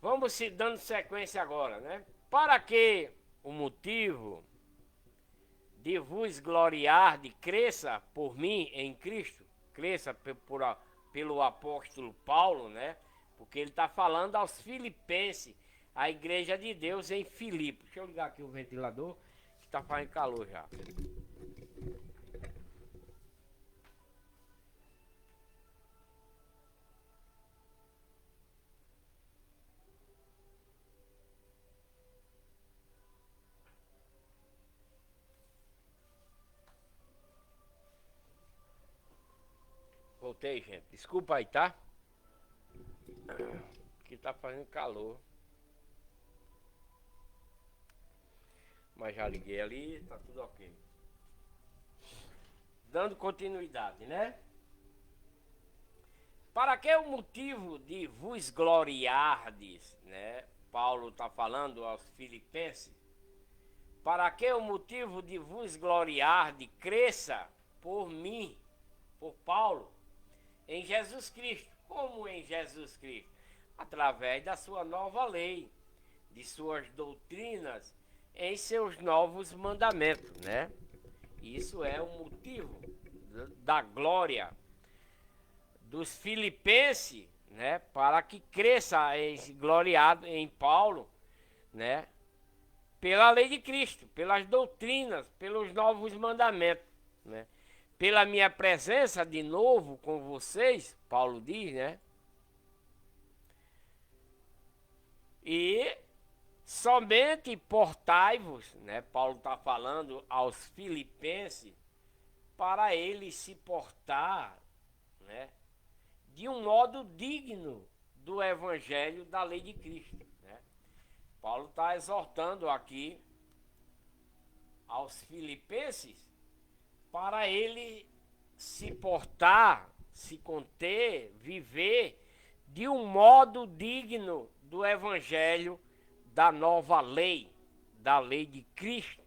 Vamos se dando sequência agora, né? Para que o motivo de vos gloriar, de cresça por mim em Cristo, cresça pelo apóstolo Paulo, né? Porque ele está falando aos filipenses, a igreja de Deus em Filipe. Deixa eu ligar aqui o ventilador, que está fazendo calor já. Voltei, gente. Desculpa aí, tá? Que tá fazendo calor. Mas já liguei ali, tá tudo ok. Dando continuidade, né? Para que o motivo de vos gloriardes, né? Paulo tá falando aos filipenses. Para que o motivo de vos gloriardes cresça por mim, por Paulo, em Jesus Cristo. Como em Jesus Cristo? Através da sua nova lei, de suas doutrinas, em seus novos mandamentos, né? Isso é o motivo da glória dos filipenses, né? Para que cresça gloriado em Paulo, né? Pela lei de Cristo, pelas doutrinas, pelos novos mandamentos, né? Pela minha presença de novo com vocês, Paulo diz, né? E somente portai-vos, né? Paulo está falando aos filipenses, para eles se portar, né? De um modo digno do evangelho da lei de Cristo, né? Paulo está exortando aqui aos filipenses para ele se portar, se conter, viver de um modo digno do evangelho da nova lei, da lei de Cristo,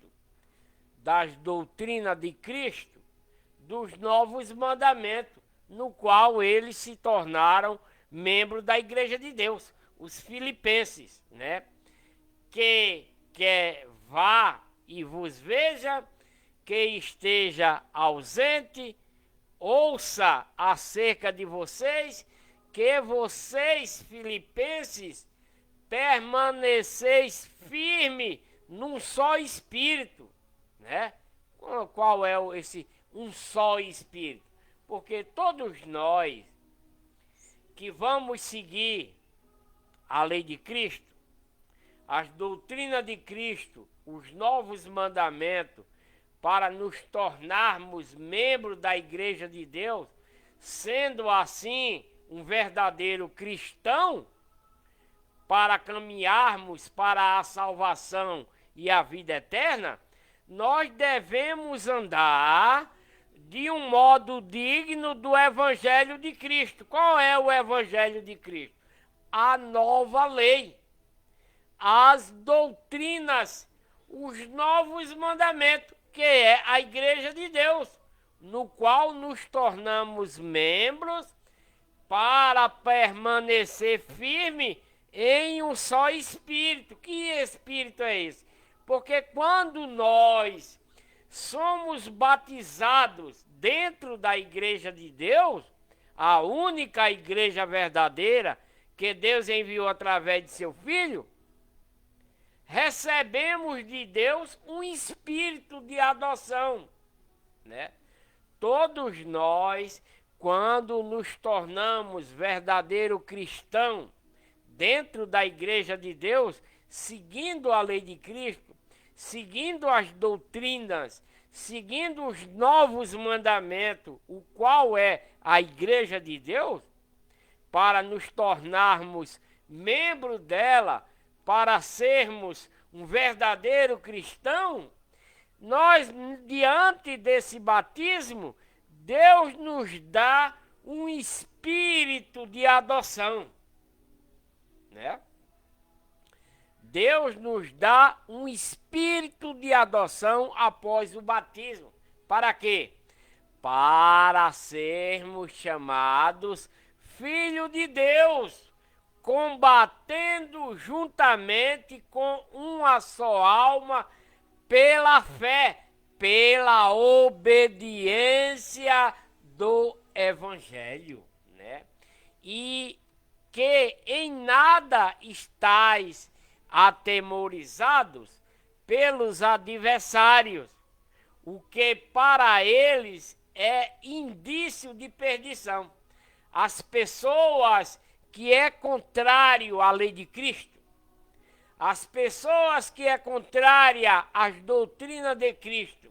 das doutrinas de Cristo, dos novos mandamentos, no qual eles se tornaram membros da Igreja de Deus, os filipenses, né? Que vá e vos veja, que esteja ausente, ouça acerca de vocês, que vocês, filipenses, permaneceis firme num só espírito, né? Qual é esse um só espírito? Porque todos nós que vamos seguir a lei de Cristo, as doutrinas de Cristo, os novos mandamentos, para nos tornarmos membros da Igreja de Deus, sendo assim um verdadeiro cristão, para caminharmos para a salvação e a vida eterna, nós devemos andar de um modo digno do Evangelho de Cristo. Qual é o Evangelho de Cristo? A nova lei, as doutrinas, os novos mandamentos, que é a Igreja de Deus, no qual nos tornamos membros para permanecer firme em um só espírito. Que espírito é esse? Porque quando nós somos batizados dentro da Igreja de Deus, a única igreja verdadeira que Deus enviou através de seu Filho, recebemos de Deus um espírito de adoção, né? Todos nós, quando nos tornamos verdadeiro cristão dentro da Igreja de Deus, seguindo a lei de Cristo, seguindo as doutrinas, seguindo os novos mandamentos, o qual é a Igreja de Deus, para nos tornarmos membros dela, para sermos um verdadeiro cristão, nós, diante desse batismo, Deus nos dá um espírito de adoção, né? Deus nos dá um espírito de adoção após o batismo. Para quê? Para sermos chamados filhos de Deus, combatendo juntamente com uma só alma pela fé, pela obediência do Evangelho, né? E que em nada estais atemorizados pelos adversários, o que para eles é indício de perdição. As pessoas que é contrário à lei de Cristo, as pessoas que é contrária às doutrinas de Cristo,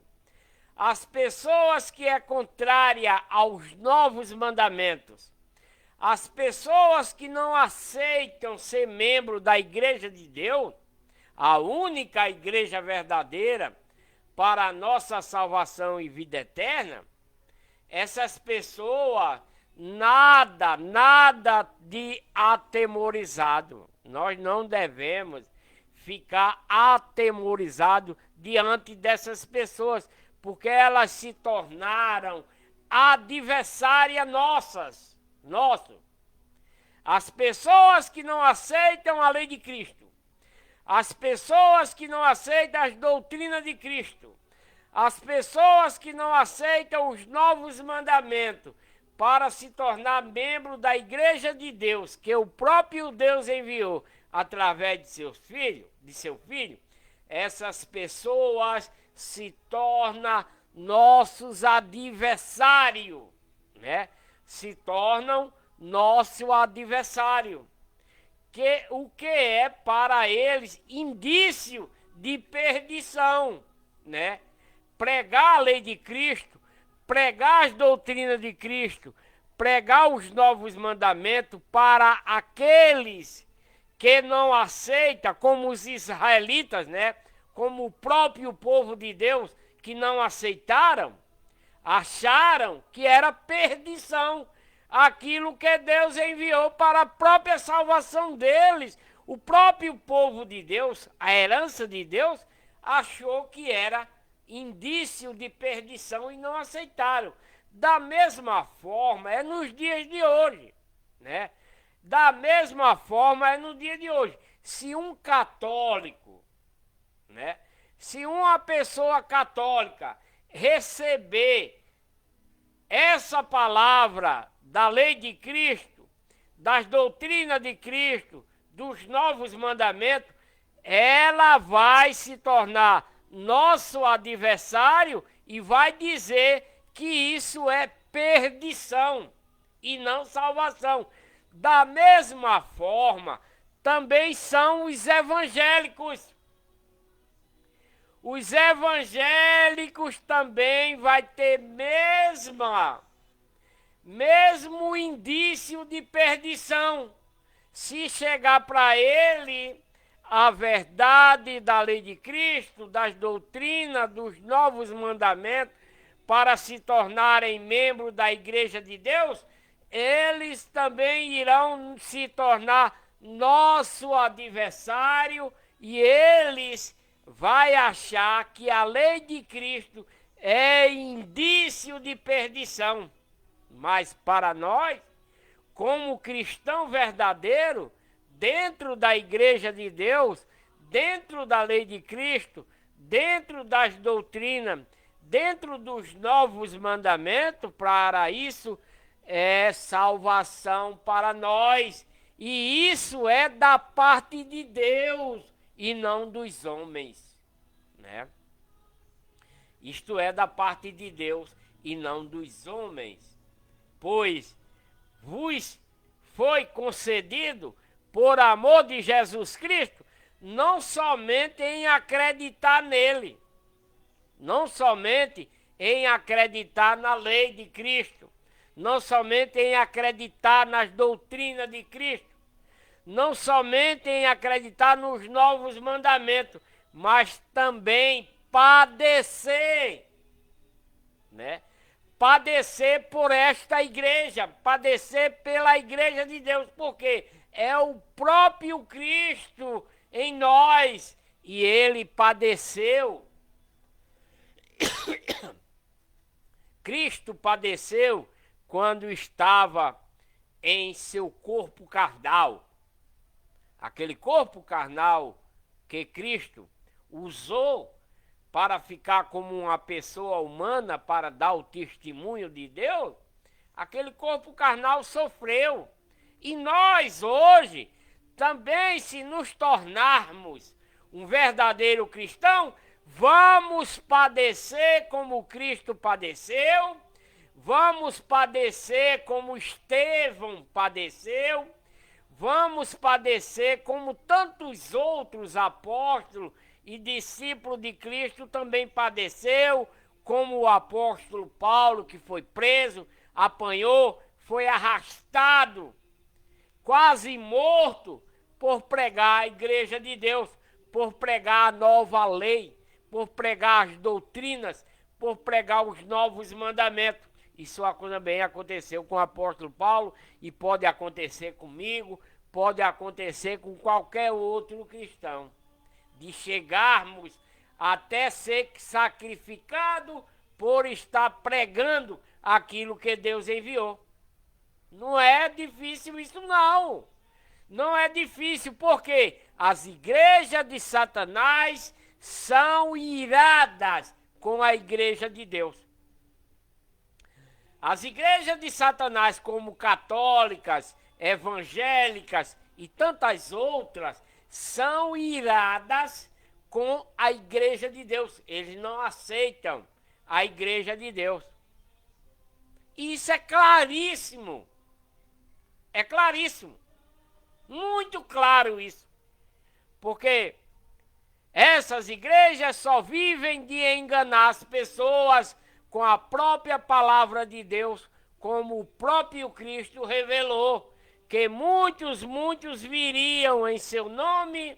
as pessoas que é contrária aos novos mandamentos, as pessoas que não aceitam ser membro da Igreja de Deus, a única igreja verdadeira para a nossa salvação e vida eterna, essas pessoas nada de atemorizado. Nós não devemos ficar atemorizados diante dessas pessoas, porque elas se tornaram adversárias nossas. As pessoas que não aceitam a lei de Cristo, as pessoas que não aceitam as doutrinas de Cristo, as pessoas que não aceitam os novos mandamentos, para se tornar membro da Igreja de Deus, que o próprio Deus enviou através de seu filho, essas pessoas se tornam nossos adversários, né? Se tornam nosso adversário, o que é para eles indício de perdição, né? Pregar a lei de Cristo, pregar as doutrinas de Cristo, pregar os novos mandamentos para aqueles que não aceitam, como os israelitas, né? Como o próprio povo de Deus que não aceitaram, acharam que era perdição aquilo que Deus enviou para a própria salvação deles. O próprio povo de Deus, a herança de Deus, achou que era indício de perdição e não aceitaram. Da mesma forma é nos dias de hoje, né? Da mesma forma é no dia de hoje. Se um católico, né? Se uma pessoa católica receber essa palavra da lei de Cristo, das doutrinas de Cristo, dos novos mandamentos, ela vai se tornar nosso adversário e vai dizer que isso é perdição e não salvação. Da mesma forma, também são os evangélicos. Os evangélicos também vai ter mesmo indício de perdição. Se chegar para ele a verdade da lei de Cristo, das doutrinas, dos novos mandamentos, para se tornarem membros da Igreja de Deus, eles também irão se tornar nosso adversário e eles vai achar que a lei de Cristo é indício de perdição. Mas para nós, como cristão verdadeiro, dentro da Igreja de Deus, dentro da lei de Cristo, dentro das doutrinas, dentro dos novos mandamentos, para isso é salvação para nós. E isso é da parte de Deus e não dos homens, né? Isto é da parte de Deus e não dos homens. Pois vos foi concedido, por amor de Jesus Cristo, não somente em acreditar nele, não somente em acreditar na lei de Cristo, não somente em acreditar nas doutrinas de Cristo, não somente em acreditar nos novos mandamentos, mas também padecer, né? Padecer por esta igreja, padecer pela igreja de Deus, porque é o próprio Cristo em nós e ele padeceu. Cristo padeceu quando estava em seu corpo carnal. Aquele corpo carnal que Cristo usou para ficar como uma pessoa humana, para dar o testemunho de Deus, aquele corpo carnal sofreu. E nós hoje, também se nos tornarmos um verdadeiro cristão, vamos padecer como Cristo padeceu, vamos padecer como Estevão padeceu, vamos padecer como tantos outros apóstolos e discípulo de Cristo também padeceu, como o apóstolo Paulo, que foi preso, apanhou, foi arrastado, quase morto, por pregar a igreja de Deus, por pregar a nova lei, por pregar as doutrinas, por pregar os novos mandamentos. Isso também aconteceu com o apóstolo Paulo e pode acontecer comigo, pode acontecer com qualquer outro cristão. De chegarmos até ser sacrificado por estar pregando aquilo que Deus enviou. Não é difícil isso não. Não é difícil porque as igrejas de Satanás são iradas com a igreja de Deus. As igrejas de Satanás, como católicas, evangélicas e tantas outras, são iradas com a igreja de Deus. Eles não aceitam a igreja de Deus. Isso é claríssimo. É claríssimo. Muito claro isso. Porque essas igrejas só vivem de enganar as pessoas com a própria palavra de Deus, como o próprio Cristo revelou, que muitos viriam em seu nome,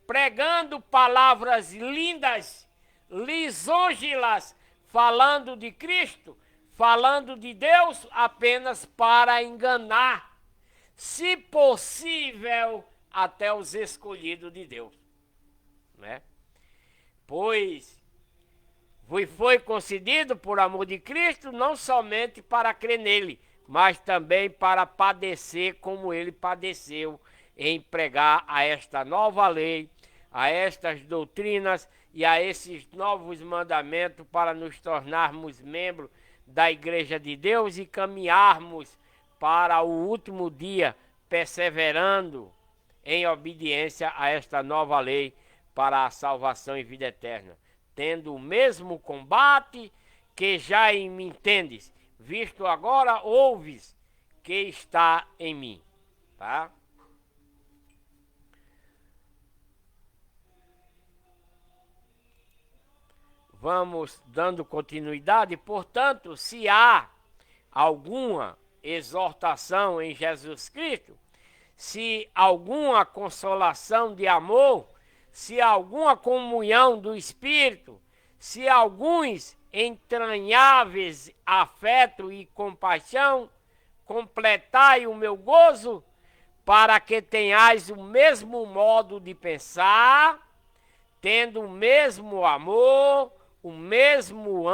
pregando palavras lindas, lisonjelas, falando de Cristo, falando de Deus apenas para enganar, se possível, até os escolhidos de Deus, né? Pois foi concedido por amor de Cristo não somente para crer nele, mas também para padecer como ele padeceu, em pregar a esta nova lei, a estas doutrinas e a esses novos mandamentos para nos tornarmos membros da Igreja de Deus e caminharmos para o último dia, perseverando em obediência a esta nova lei para a salvação e vida eterna, tendo o mesmo combate que já em mim tendes, visto agora ouves que está em mim, tá? Vamos dando continuidade. Portanto, se há alguma exortação em Jesus Cristo, se alguma consolação de amor, se alguma comunhão do Espírito, se alguns entranháveis afeto e compaixão, completai o meu gozo, para que tenhais o mesmo modo de pensar, tendo o mesmo amor, o mesmo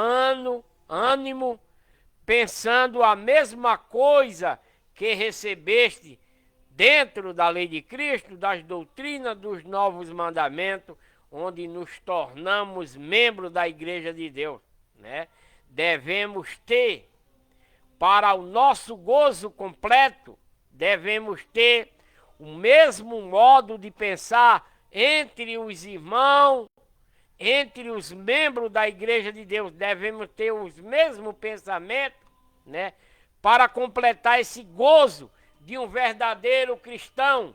ânimo, pensando a mesma coisa que recebeste dentro da lei de Cristo, das doutrinas dos novos mandamentos, onde nos tornamos membros da Igreja de Deus, né? Devemos ter, para o nosso gozo completo, devemos ter o mesmo modo de pensar entre os irmãos, entre os membros da Igreja de Deus. Devemos ter os mesmos pensamentos, né? Para completar esse gozo de um verdadeiro cristão,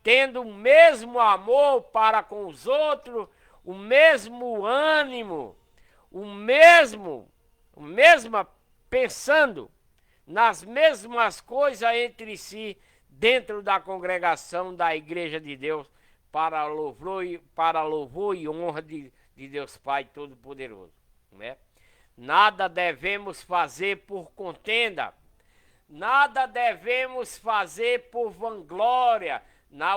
tendo o mesmo amor para com os outros, o mesmo ânimo, pensando nas mesmas coisas entre si, dentro da congregação da Igreja de Deus, para louvor e honra de Deus Pai Todo-Poderoso, né? Nada devemos fazer por contenda, nada devemos fazer por vanglória.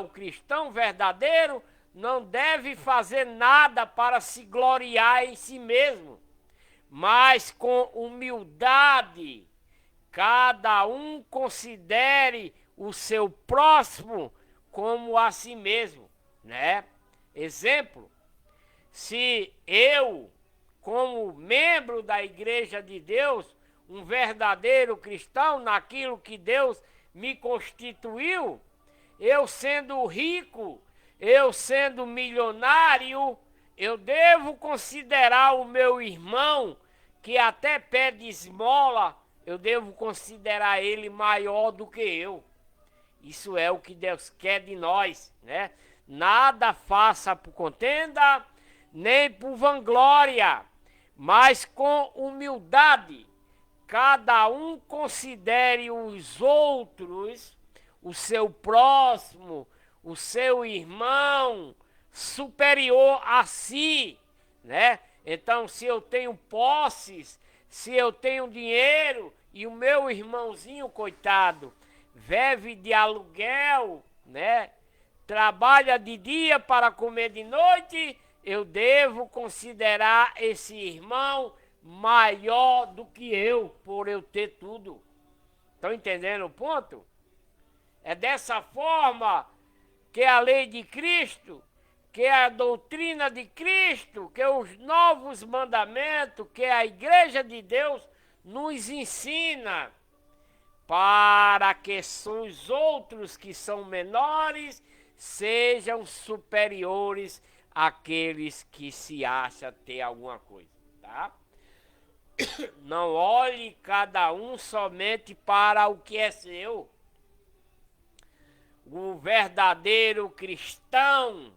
O cristão verdadeiro não deve fazer nada para se gloriar em si mesmo, mas com humildade, cada um considere o seu próximo como a si mesmo, né? Exemplo, se eu, como membro da Igreja de Deus, um verdadeiro cristão naquilo que Deus me constituiu, eu sendo rico, eu sendo milionário, eu devo considerar o meu irmão que até pede esmola, eu devo considerar ele maior do que eu. Isso é o que Deus quer de nós, né? Nada faça por contenda, nem por vanglória, mas com humildade. Cada um considere os outros, o seu próximo, o seu irmão, superior a si, né? Então, se eu tenho posses, se eu tenho dinheiro e o meu irmãozinho, coitado, vive de aluguel, né? Trabalha de dia para comer de noite, eu devo considerar esse irmão maior do que eu, por eu ter tudo. Estão entendendo o ponto? É dessa forma que a lei de Cristo, que a doutrina de Cristo, que os novos mandamentos, que a Igreja de Deus nos ensina, para que os outros que são menores sejam superiores àqueles que se acham ter alguma coisa, tá? Não olhe cada um somente para o que é seu. O verdadeiro cristão,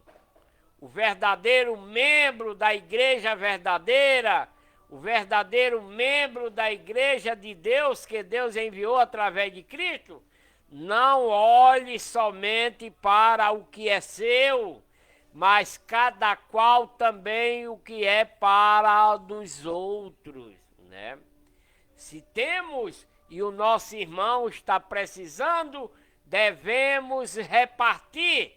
o verdadeiro membro da igreja verdadeira, o verdadeiro membro da Igreja de Deus, que Deus enviou através de Cristo, não olhe somente para o que é seu, mas cada qual também o que é para dos outros, né? Se temos e o nosso irmão está precisando, devemos repartir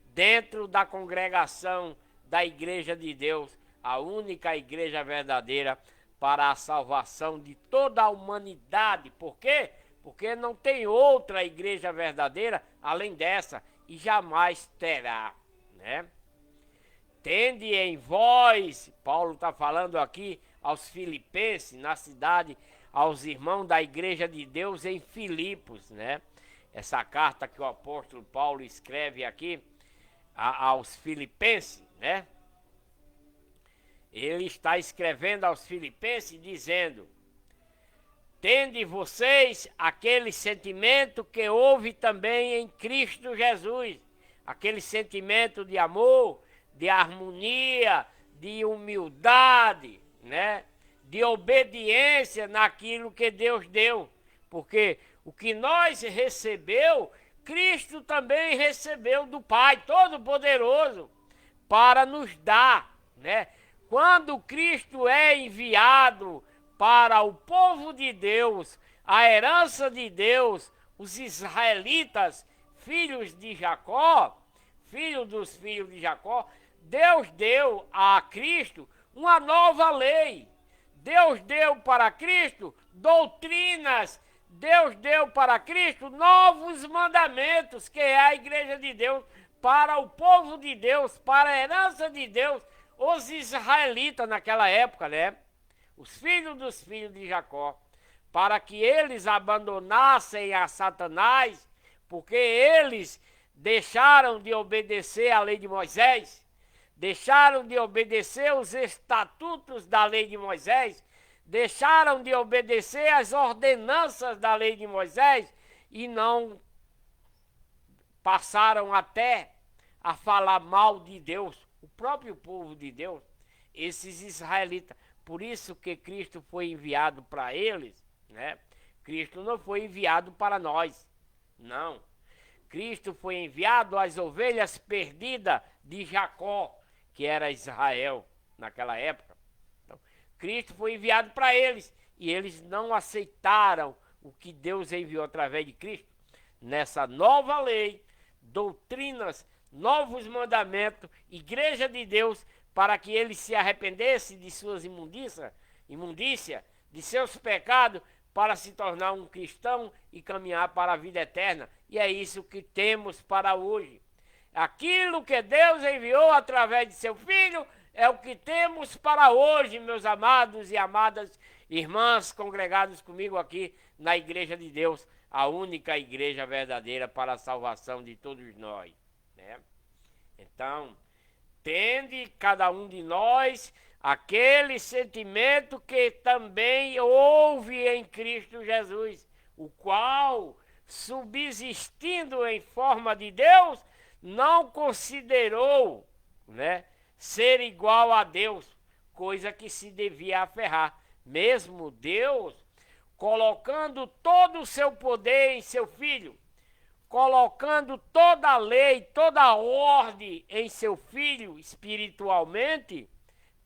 dentro da congregação da Igreja de Deus, a única igreja verdadeira para a salvação de toda a humanidade. Por quê? Porque não tem outra igreja verdadeira além dessa e jamais terá, né? Tende em vós, Paulo está falando aqui aos filipenses, na cidade, aos irmãos da igreja de Deus em Filipos, né? Essa carta que o apóstolo Paulo escreve aqui aos filipenses, né? Ele está escrevendo aos filipenses dizendo: tende vocês aquele sentimento que houve também em Cristo Jesus, aquele sentimento de amor, de harmonia, de humildade, né? De obediência naquilo que Deus deu, porque o que nós recebeu, Cristo também recebeu do Pai Todo-Poderoso para nos dar, né? Quando Cristo é enviado para o povo de Deus, a herança de Deus, os israelitas, filhos de Jacó, filhos dos filhos de Jacó, Deus deu a Cristo uma nova lei. Deus deu para Cristo doutrinas. Deus deu para Cristo novos mandamentos, que é a igreja de Deus, para o povo de Deus, para a herança de Deus, os israelitas naquela época, né? Os filhos dos filhos de Jacó, para que eles abandonassem a Satanás, porque eles deixaram de obedecer a lei de Moisés, deixaram de obedecer os estatutos da lei de Moisés, deixaram de obedecer as ordenanças da lei de Moisés e não passaram até a falar mal de Deus, o próprio povo de Deus, esses israelitas. Por isso que Cristo foi enviado para eles, né? Cristo não foi enviado para nós, não. Cristo foi enviado às ovelhas perdidas de Jacó, que era Israel naquela época. Então, Cristo foi enviado para eles e eles não aceitaram o que Deus enviou através de Cristo. Nessa nova lei, doutrinas, novos mandamentos, igreja de Deus, para que eles se arrependessem de suas imundícia, de seus pecados, para se tornar um cristão e caminhar para a vida eterna. E é isso que temos para hoje. Aquilo que Deus enviou através de seu Filho é o que temos para hoje, meus amados e amadas irmãs congregados comigo aqui na Igreja de Deus, a única igreja verdadeira para a salvação de todos nós, né? Então, tende cada um de nós aquele sentimento que também houve em Cristo Jesus, o qual, subsistindo em forma de Deus, não considerou, né, ser igual a Deus, coisa que se devia aferrar. Mesmo Deus, colocando todo o seu poder em seu Filho, colocando toda a lei, toda a ordem em seu Filho espiritualmente,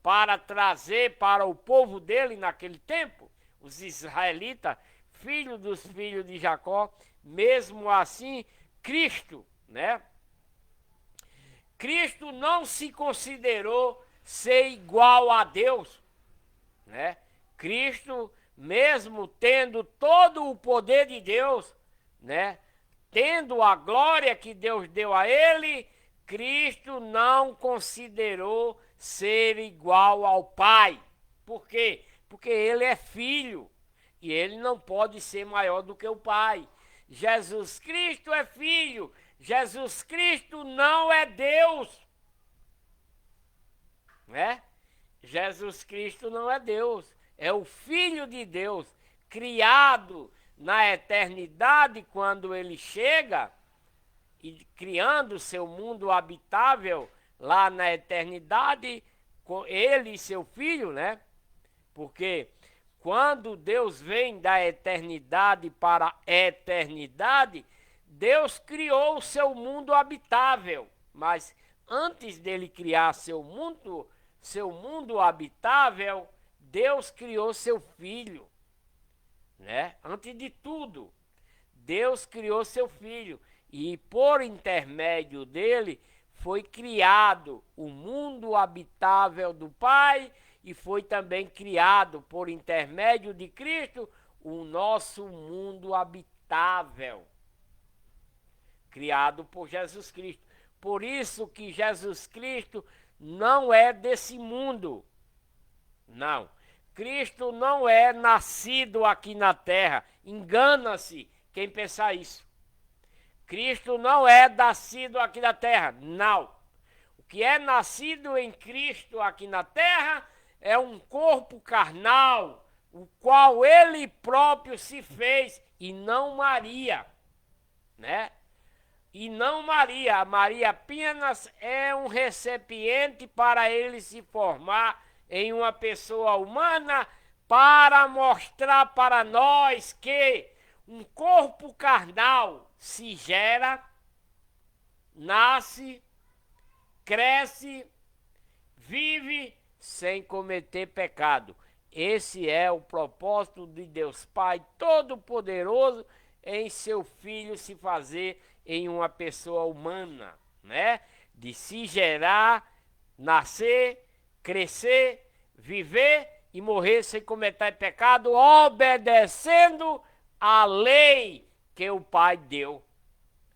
para trazer para o povo dele naquele tempo, os israelitas, filhos dos filhos de Jacó, mesmo assim, Cristo, né? Cristo não se considerou ser igual a Deus, né? Cristo, mesmo tendo todo o poder de Deus, né? Tendo a glória que Deus deu a ele, Cristo não considerou ser igual ao Pai. Por quê? Porque ele é filho e ele não pode ser maior do que o Pai. Jesus Cristo é filho. Jesus Cristo não é Deus, né? Jesus Cristo não é Deus, é o Filho de Deus, criado na eternidade quando ele chega e criando seu mundo habitável lá na eternidade, com ele e seu Filho, né? Porque quando Deus vem da eternidade para a eternidade, Deus criou o seu mundo habitável, mas antes dele criar seu mundo habitável, Deus criou seu filho, né? Antes de tudo, Deus criou seu filho e por intermédio dele foi criado o mundo habitável do Pai e foi também criado por intermédio de Cristo o nosso mundo habitável, criado por Jesus Cristo. Por isso que Jesus Cristo não é desse mundo. Não. Cristo não é nascido aqui na terra. Engana-se quem pensar isso. Cristo não é nascido aqui na terra. Não. O que é nascido em Cristo aqui na terra é um corpo carnal, o qual ele próprio se fez, e não Maria, né? E não Maria. Maria apenas é um recipiente para ele se formar em uma pessoa humana, para mostrar para nós que um corpo carnal se gera, nasce, cresce, vive sem cometer pecado. Esse é o propósito de Deus Pai Todo-Poderoso em seu Filho se fazer em uma pessoa humana, né? De se gerar, nascer, crescer, viver e morrer sem cometer pecado, obedecendo a lei que o Pai deu,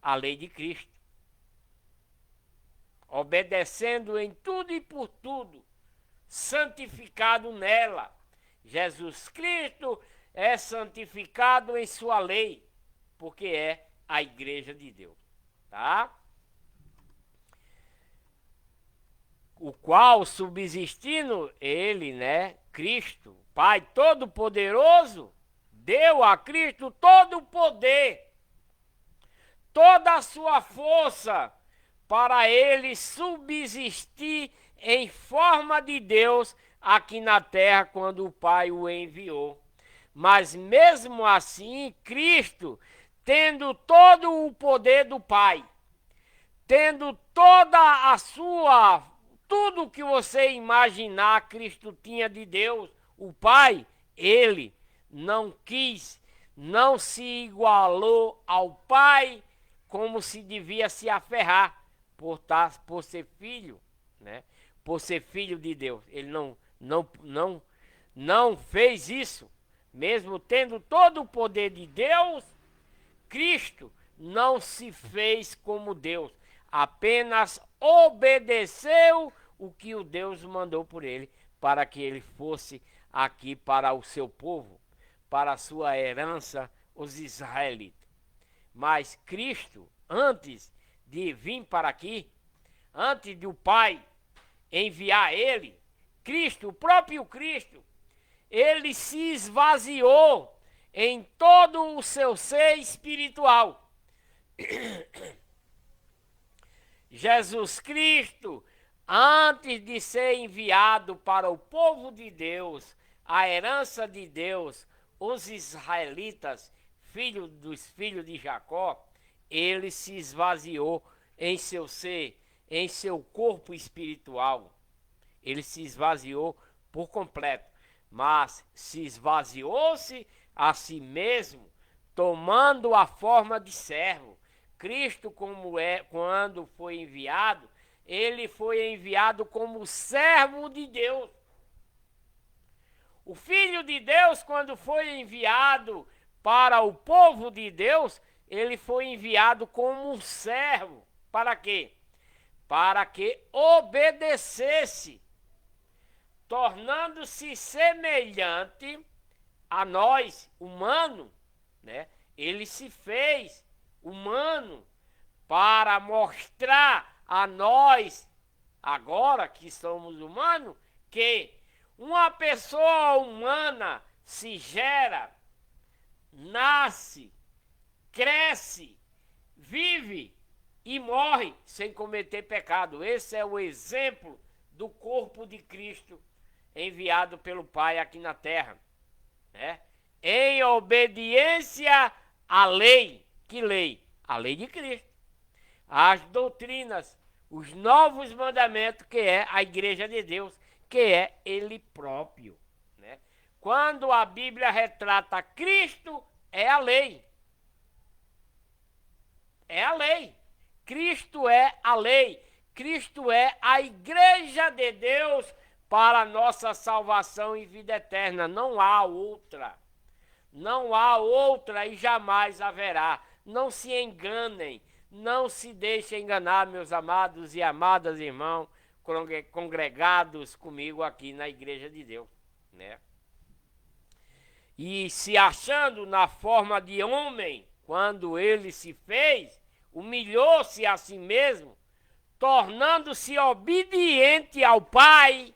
a lei de Cristo. Obedecendo em tudo e por tudo, santificado nela. Jesus Cristo é santificado em sua lei, porque é a igreja de Deus, tá? O qual, subsistindo ele, né, Cristo, Pai Todo-Poderoso, deu a Cristo todo o poder, toda a sua força, para ele subsistir em forma de Deus aqui na terra quando o Pai o enviou. Mas mesmo assim, Cristo, tendo todo o poder do Pai, tendo toda a sua, tudo que você imaginar, Cristo tinha de Deus, o Pai, ele não quis, não se igualou ao Pai como se devia se aferrar por ser filho, né? Por ser filho de Deus. Ele não fez isso. Mesmo tendo todo o poder de Deus, Cristo não se fez como Deus. Apenas obedeceu o que o Deus mandou por ele, para que ele fosse aqui para o seu povo, para a sua herança, os israelitas. Mas Cristo, antes de vir para aqui, antes de o Pai enviar ele, Cristo, o próprio Cristo, ele se esvaziou em todo o seu ser espiritual. Jesus Cristo, antes de ser enviado para o povo de Deus, a herança de Deus, os israelitas, dos filhos de Jacó, ele se esvaziou em seu ser, em seu corpo espiritual. Ele se esvaziou por completo, mas se esvaziou-se a si mesmo, tomando a forma de servo. Cristo, quando foi enviado, ele foi enviado como servo de Deus. O Filho de Deus, quando foi enviado para o povo de Deus, ele foi enviado como um servo. Para quê? Para que obedecesse, tornando-se semelhante a nós, humano, né? Ele se fez humano para mostrar a nós, agora que somos humanos, que uma pessoa humana se gera, nasce, cresce, vive e morre sem cometer pecado. Esse é o exemplo do corpo de Cristo enviado pelo Pai aqui na terra, né? Em obediência à lei. Que lei? A lei de Cristo. As doutrinas, os novos mandamentos, que é a igreja de Deus, que é ele próprio, né? Quando a Bíblia retrata Cristo, é a lei. É a lei. Cristo é a lei. Cristo é a igreja de Deus para a nossa salvação e vida eterna. Não há outra. Não há outra e jamais haverá. Não se enganem. Não se deixem enganar, meus amados e amadas irmãos, congregados comigo aqui na igreja de Deus, né? E se achando na forma de homem, quando ele se fez, humilhou-se a si mesmo, tornando-se obediente ao Pai,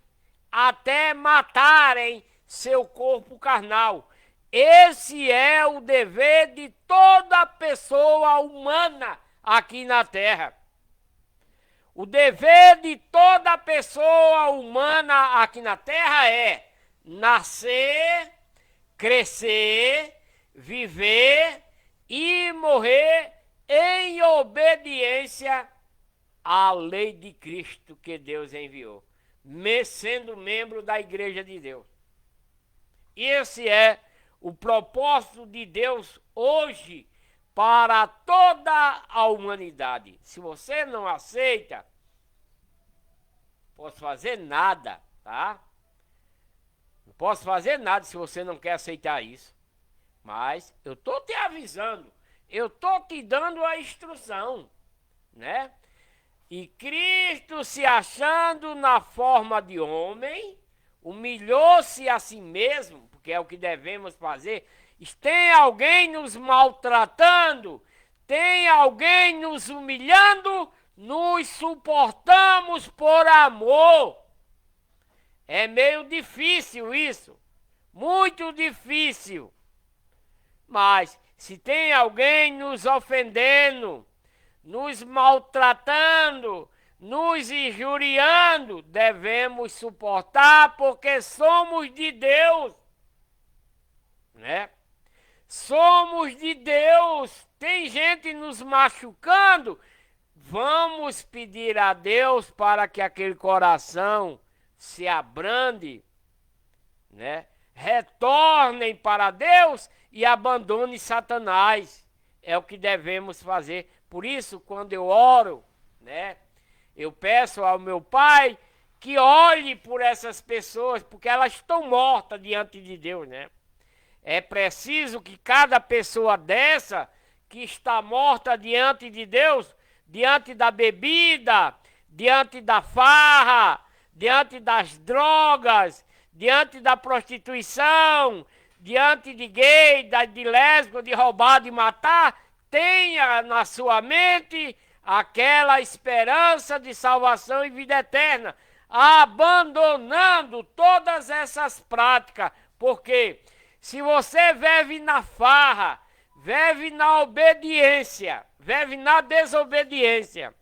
até matarem seu corpo carnal. Esse é o dever de toda pessoa humana aqui na terra. O dever de toda pessoa humana aqui na terra é nascer, crescer, viver e morrer em obediência à lei de Cristo que Deus enviou, sendo membro da igreja de Deus. Esse é o propósito de Deus hoje para toda a humanidade. Se você não aceita, não posso fazer nada, tá? Não posso fazer nada se você não quer aceitar isso. Mas eu estou te avisando, eu estou te dando a instrução, né? E Cristo, se achando na forma de homem, humilhou-se a si mesmo, porque é o que devemos fazer. Tem alguém nos maltratando, tem alguém nos humilhando, nos suportamos por amor. É meio difícil isso, muito difícil. Mas se tem alguém nos ofendendo, nos maltratando, nos injuriando, devemos suportar porque somos de Deus, né? Somos de Deus. Tem gente nos machucando, vamos pedir a Deus para que aquele coração se abrande, né? Retornem para Deus e abandonem Satanás. É o que devemos fazer. Por isso, quando eu oro, né, eu peço ao meu Pai que olhe por essas pessoas, porque elas estão mortas diante de Deus, né? É preciso que cada pessoa dessa que está morta diante de Deus, diante da bebida, diante da farra, diante das drogas, diante da prostituição, diante de gay, de lésbico, de roubar, de matar, tenha na sua mente aquela esperança de salvação e vida eterna, abandonando todas essas práticas, porque se você vive na farra, vive na obediência, vive na desobediência,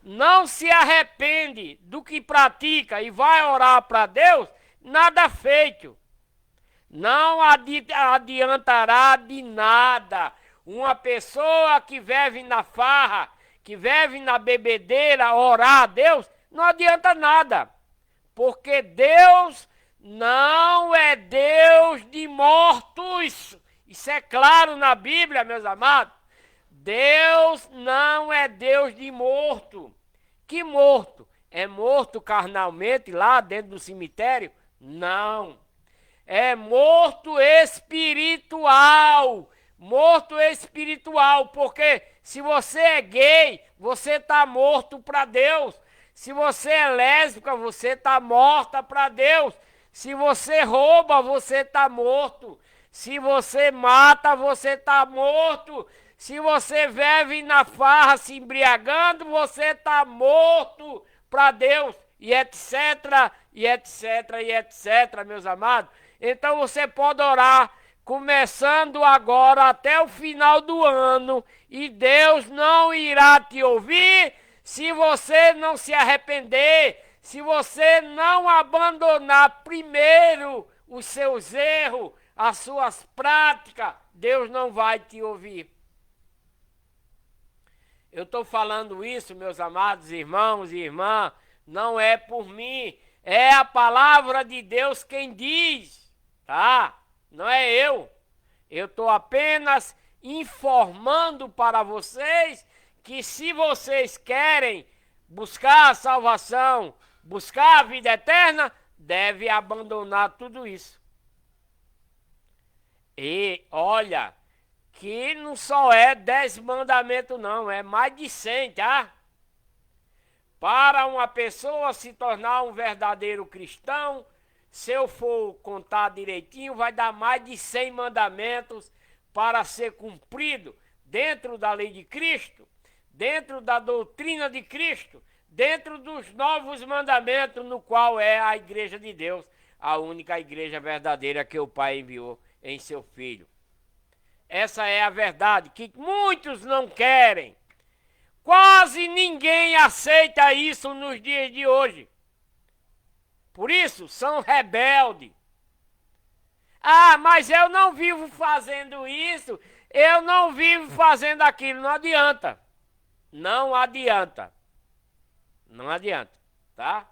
não se arrepende do que pratica e vai orar para Deus, nada feito. Não adiantará de nada uma pessoa que vive na farra, que vive na bebedeira, orar a Deus, não adianta nada. Porque Deus não é Deus de mortos. Isso é claro na Bíblia, meus amados. Deus não é Deus de morto. Que morto? É morto carnalmente lá dentro do cemitério? Não. É morto espiritual. Morto espiritual. Porque se você é gay, você está morto para Deus. Se você é lésbica, você está morta para Deus. Se você rouba, você está morto. Se você mata, você está morto. Se você vive na farra se embriagando, você está morto para Deus. E etc, e etc, e etc, meus amados. Então você pode orar, começando agora até o final do ano, e Deus não irá te ouvir se você não se arrepender, se você não abandonar primeiro os seus erros, as suas práticas, Deus não vai te ouvir. Eu estou falando isso, meus amados irmãos e irmãs, não é por mim, é a palavra de Deus quem diz, tá? Não é eu. Eu estou apenas informando para vocês que se vocês querem buscar a salvação, buscar a vida eterna, deve abandonar tudo isso. E olha, que não só é 10 mandamentos não, é mais de 100, tá? Para uma pessoa se tornar um verdadeiro cristão, se eu for contar direitinho, vai dar mais de 100 mandamentos para ser cumprido dentro da lei de Cristo, dentro da doutrina de Cristo, dentro dos novos mandamentos, no qual é a igreja de Deus, a única igreja verdadeira que o Pai enviou em seu Filho. Essa é a verdade, que muitos não querem. Quase ninguém aceita isso nos dias de hoje. Por isso, são rebeldes. Ah, mas eu não vivo fazendo isso, eu não vivo fazendo aquilo. Não adianta. Não adianta. Não adianta, tá?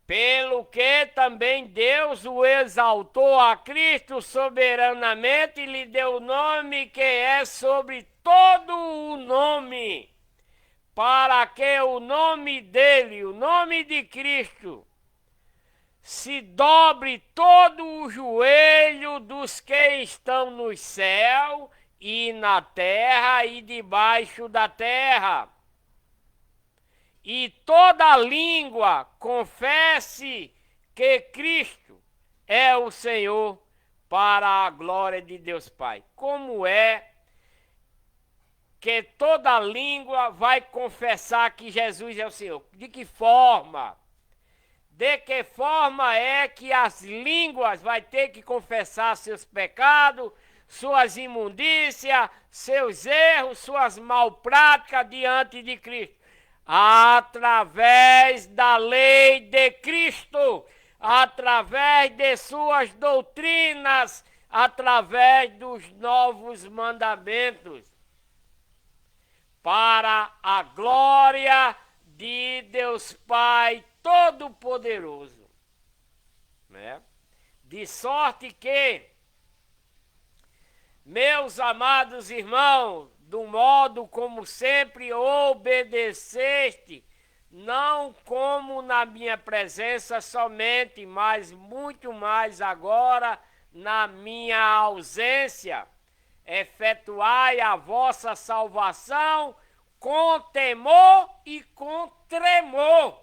Pelo que também Deus o exaltou a Cristo soberanamente e lhe deu o nome que é sobre todo o nome, para que o nome dele, o nome de Cristo, se dobre todo o joelho dos que estão no céu e na terra e debaixo da terra. E toda língua confesse que Cristo é o Senhor, para a glória de Deus Pai. Como é que toda língua vai confessar que Jesus é o Senhor? De que forma? De que forma é que as línguas vai ter que confessar seus pecados, suas imundícias, seus erros, suas malpráticas diante de Cristo? Através da lei de Cristo, através de suas doutrinas, através dos novos mandamentos, para a glória de Deus Pai Todo-Poderoso, né? De sorte que, meus amados irmãos, do modo como sempre obedeceste, não como na minha presença somente, mas muito mais agora na minha ausência, efetuai a vossa salvação com temor e com tremor,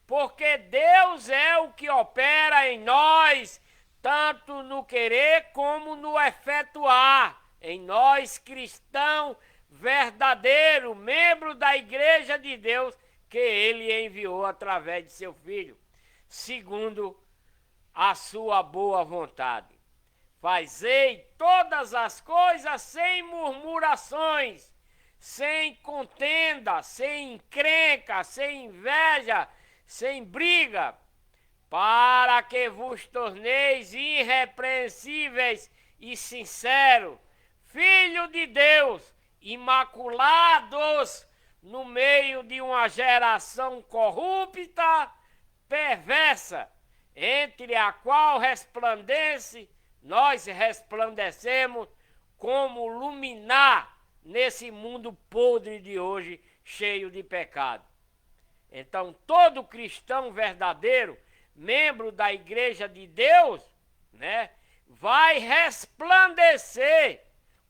porque Deus é o que opera em nós, tanto no querer como no efetuar, em nós cristãos verdadeiros, membros da igreja de Deus, que ele enviou através de seu Filho, segundo a sua boa vontade. Fazei todas as coisas sem murmurações, sem contenda, sem encrenca, sem inveja, sem briga, para que vos torneis irrepreensíveis e sinceros, filho de Deus, imaculados no meio de uma geração corrupta, perversa, entre a qual nós resplandecemos como luminar nesse mundo podre de hoje, cheio de pecado. Então, todo cristão verdadeiro, membro da igreja de Deus, né, vai resplandecer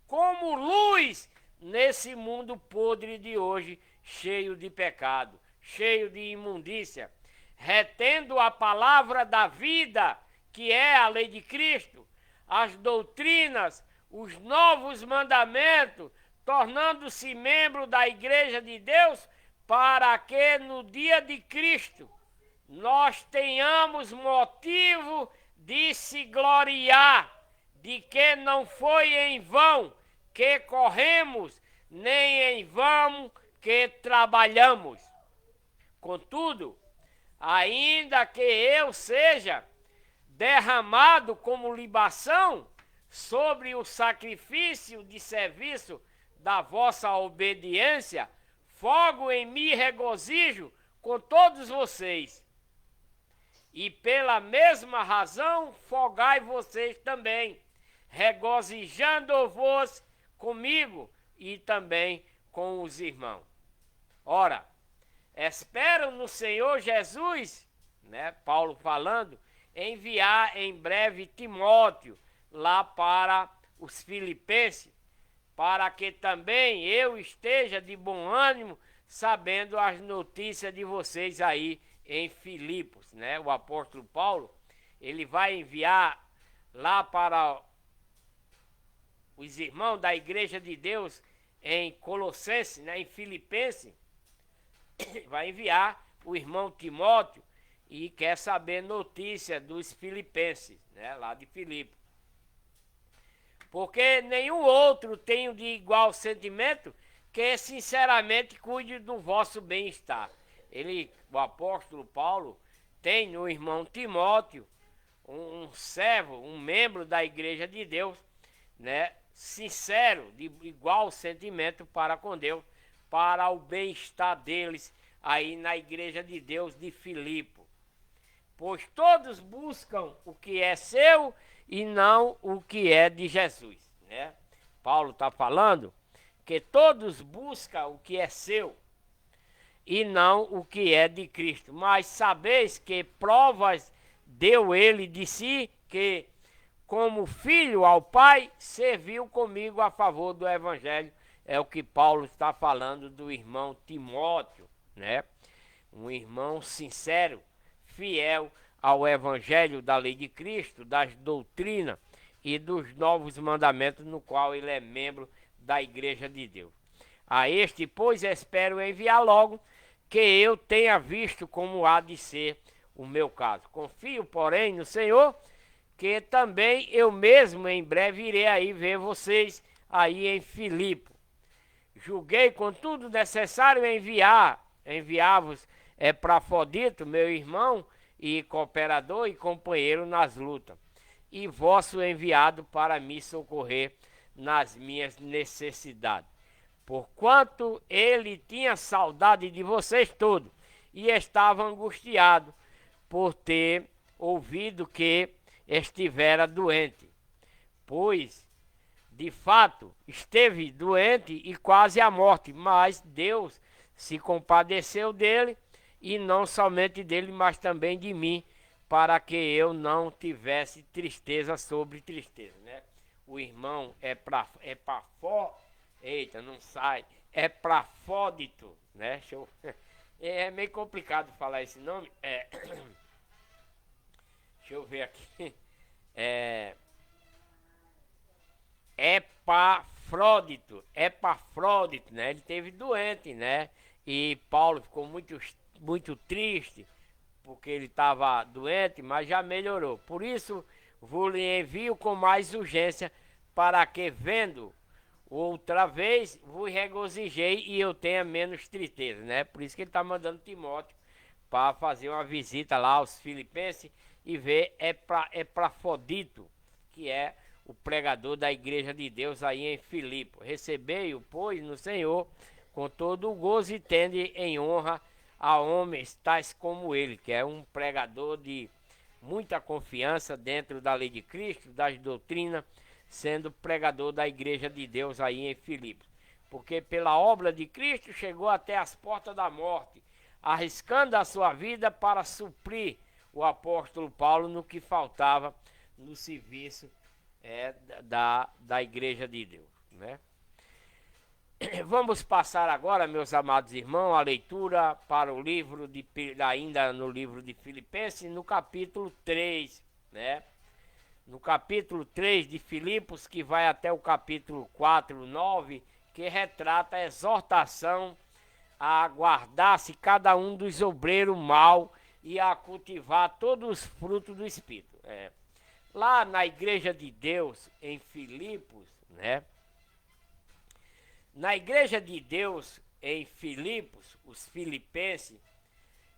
como luz nesse mundo podre de hoje, cheio de pecado, cheio de imundícia, retendo a palavra da vida, que é a lei de Cristo, as doutrinas, os novos mandamentos, tornando-se membro da igreja de Deus, para que no dia de Cristo nós tenhamos motivo de se gloriar, de que não foi em vão que corremos, nem em vão que trabalhamos. Contudo, ainda que eu seja derramado como libação sobre o sacrifício de serviço da vossa obediência, fogo em mim e regozijo com todos vocês. E pela mesma razão, fogai vocês também, regozijando-vos comigo e também com os irmãos. Ora, espero no Senhor Jesus, né, Paulo falando, enviar em breve Timóteo lá para os Filipenses, para que também eu esteja de bom ânimo, sabendo as notícias de vocês aí em Filipos, né? O apóstolo Paulo, ele vai enviar lá para os irmãos da igreja de Deus em Colossenses, né? Em Filipenses, vai enviar o irmão Timóteo e quer saber notícia dos filipenses, né? Lá de Filipos. Porque nenhum outro tem de igual sentimento que sinceramente cuide do vosso bem-estar. O apóstolo Paulo, tem no irmão Timóteo, um servo, um membro da igreja de Deus, né? Sincero, de igual sentimento para com Deus, para o bem-estar deles aí na igreja de Deus de Filipe. Pois todos buscam o que é seu e não o que é de Jesus, né? Paulo está falando que todos buscam o que é seu e não o que é de Cristo. Mas sabeis que provas deu ele de si, que como filho ao Pai, serviu comigo a favor do Evangelho. É o que Paulo está falando do irmão Timóteo, né? Um irmão sincero, fiel ao Evangelho da lei de Cristo, das doutrinas e dos novos mandamentos, no qual ele é membro da igreja de Deus. A este, pois, espero enviar logo, que eu tenha visto como há de ser o meu caso. Confio, porém, no Senhor, que também eu mesmo em breve irei aí ver vocês aí em Filipe. Julguei, contudo, necessário enviar-vos Epafrodito, meu irmão e cooperador e companheiro nas lutas, e vosso enviado para me socorrer nas minhas necessidades. Porquanto ele tinha saudade de vocês todos e estava angustiado por ter ouvido que estivera doente, pois de fato esteve doente e quase à morte, mas Deus se compadeceu dele, e não somente dele, mas também de mim, para que eu não tivesse tristeza sobre tristeza, né? O irmão eita, não sai, Epafrodito, né? É meio complicado falar esse nome, deixa eu ver aqui, Epafrodito, né? Ele teve doente, né? E Paulo ficou muito triste, porque ele estava doente, mas já melhorou. Por isso, vos envio com mais urgência, para que, vendo outra vez, vos regozijei e eu tenha menos tristeza, né? Por isso que ele está mandando Timóteo para fazer uma visita lá aos Filipenses e ver Epafrodito, que é o pregador da igreja de Deus aí em Filipe. Recebei-o, pois, no Senhor, com todo o gozo, e tende em honra a homens tais como ele, que é um pregador de muita confiança dentro da lei de Cristo, das doutrinas, sendo pregador da igreja de Deus aí em Filipe. Porque pela obra de Cristo chegou até as portas da morte, arriscando a sua vida para suprir o apóstolo Paulo no que faltava no serviço da igreja de Deus, né? Vamos passar agora, meus amados irmãos, a leitura para o livro ainda no livro de Filipenses, no capítulo 3, né? No capítulo 3 de Filipos, que vai até o capítulo 4, 9, que retrata a exortação a guardar-se cada um dos obreiros mal e a cultivar todos os frutos do Espírito. Lá na igreja de Deus, em Filipos, né? Na igreja de Deus, em Filipos, os filipenses,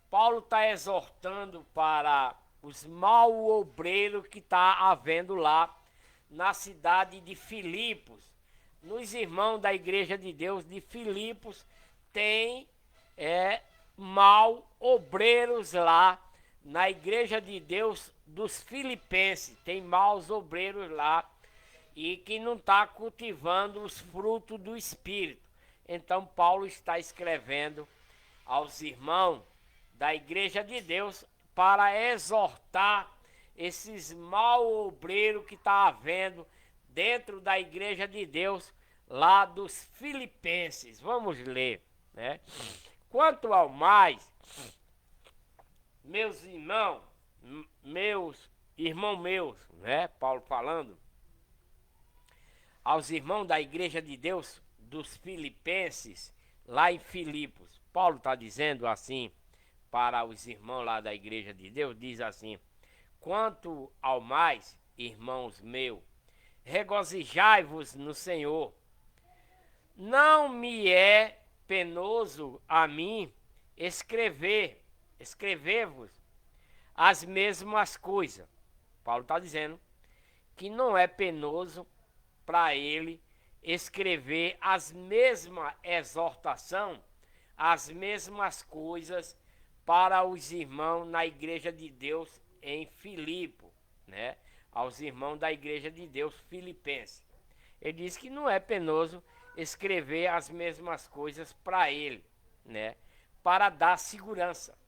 Paulo está exortando para os mal obreiros que está havendo lá na cidade de Filipos, nos irmãos da igreja de Deus de Filipos tem mal obreiros lá na igreja de Deus dos Filipenses. Tem maus obreiros lá e que não está cultivando os frutos do Espírito. Então Paulo está escrevendo aos irmãos da igreja de Deus para exortar esses mal obreiros que está havendo dentro da igreja de Deus lá dos Filipenses. Vamos ler, né? Quanto ao mais, meus irmãos, né? Paulo falando aos irmãos da igreja de Deus dos Filipenses, lá em Filipos. Paulo está dizendo assim para os irmãos lá da igreja de Deus, diz assim: quanto ao mais, irmãos meus, regozijai-vos no Senhor. Não me é penoso a mim escrever-vos as mesmas coisas. Paulo está dizendo que não é penoso para ele escrever as mesmas exortação, as mesmas coisas para os irmãos na igreja de Deus em Filipe, né? Aos irmãos da igreja de Deus filipenses. Ele diz que não é penoso escrever as mesmas coisas para ele, né? Para dar segurança.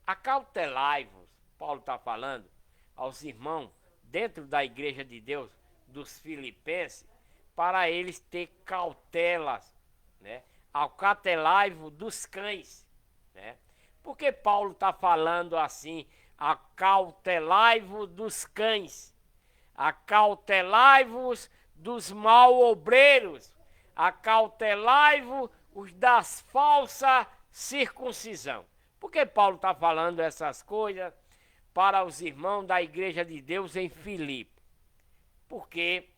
Acautelai-vos, Paulo está falando aos irmãos dentro da igreja de Deus dos Filipenses, para eles ter cautelas, né? Acautelai-vos dos cães, né? Por que Paulo está falando assim? Acautelai-vos dos cães, acautelai-vos dos mal-obreiros, acautelai-vos os das falsas circuncisão. Por que Paulo está falando essas coisas para os irmãos da igreja de Deus em Filipe? Porque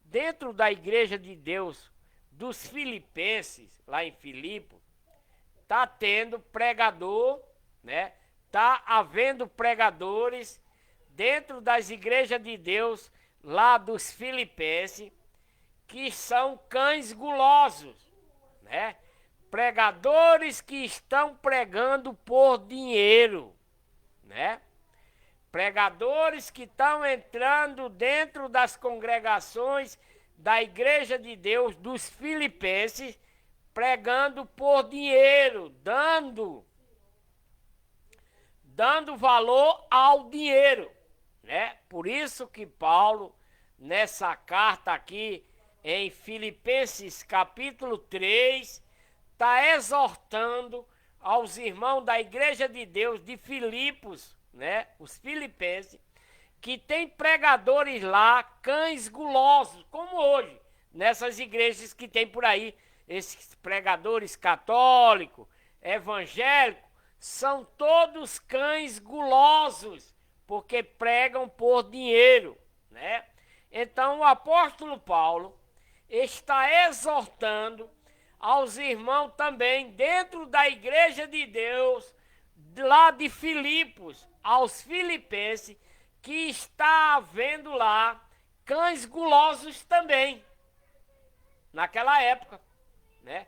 dentro da igreja de Deus dos Filipenses, lá em Filipe, está tendo pregador, né? Está havendo pregadores dentro das igrejas de Deus lá dos Filipenses que são cães gulosos, né? Pregadores que estão pregando por dinheiro, né? Pregadores que estão entrando dentro das congregações da igreja de Deus dos Filipenses, pregando por dinheiro, dando valor ao dinheiro, né? Por isso que Paulo, nessa carta aqui em Filipenses capítulo 3, está exortando aos irmãos da igreja de Deus de Filipos, né? Os filipenses, que tem pregadores lá, cães gulosos, como hoje, nessas igrejas que tem por aí, esses pregadores católicos, evangélicos, são todos cães gulosos, porque pregam por dinheiro, né? Então o apóstolo Paulo está exortando aos irmãos também dentro da igreja de Deus, lá de Filipos, aos filipenses, que está havendo lá cães gulosos também, naquela época, né?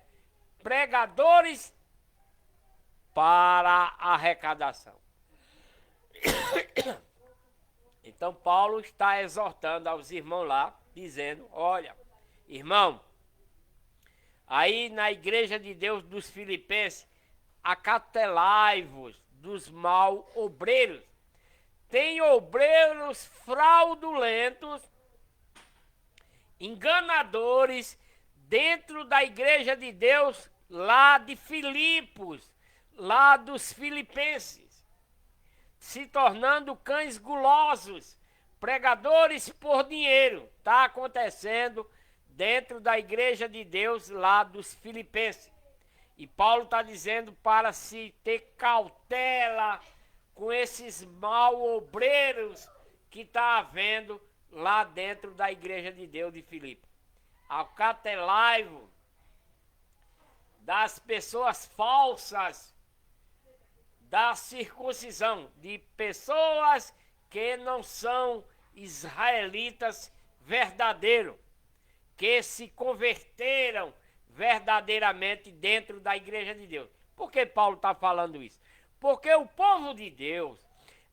Pregadores para arrecadação. Então Paulo está exortando aos irmãos lá, dizendo: olha, irmão, aí na igreja de Deus dos Filipenses, acautelai-vos dos mal obreiros. Tem obreiros fraudulentos, enganadores, dentro da igreja de Deus lá de Filipos, lá dos Filipenses, se tornando cães gulosos, pregadores por dinheiro. Está acontecendo dentro da igreja de Deus lá dos Filipenses. E Paulo está dizendo para se ter cautela com esses mal obreiros que está havendo lá dentro da igreja de Deus de Filipe. Acautelai-vos das pessoas falsas da circuncisão, de pessoas que não são israelitas verdadeiros, que se converteram verdadeiramente dentro da igreja de Deus. Por que Paulo está falando isso? Porque o povo de Deus,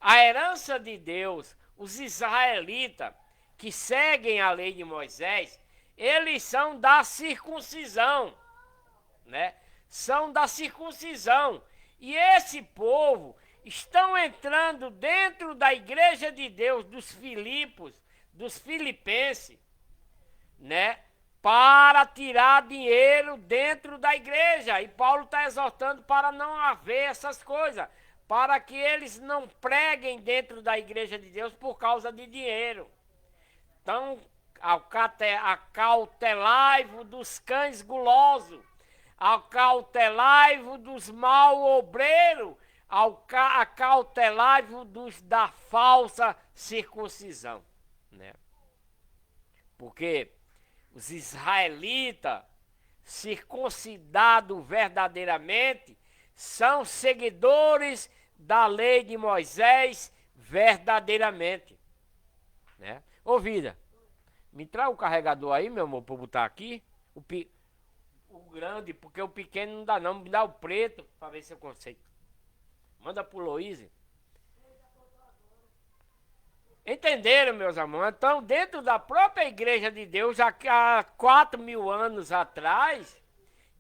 a herança de Deus, os israelitas que seguem a lei de Moisés, eles são da circuncisão, né? São da circuncisão. E esse povo estão entrando dentro da igreja de Deus, dos Filipos, dos filipenses, né? Para tirar dinheiro dentro da igreja. E Paulo está exortando para não haver essas coisas, para que eles não preguem dentro da igreja de Deus por causa de dinheiro. Então, acautelai-vos dos cães gulosos, acautelai-vos dos mal obreiros, acautelai-vos dos da falsa circuncisão, né? Porque os israelitas, circuncidados verdadeiramente, são seguidores da lei de Moisés verdadeiramente, né? Ô vida, me traz o carregador aí, meu amor, para eu botar aqui. O grande, porque o pequeno não dá não. Me dá o preto, para ver se eu consigo. Manda pro Luiz. Entenderam, meus amores? Então, dentro da própria igreja de Deus, já que há 4.000 anos atrás,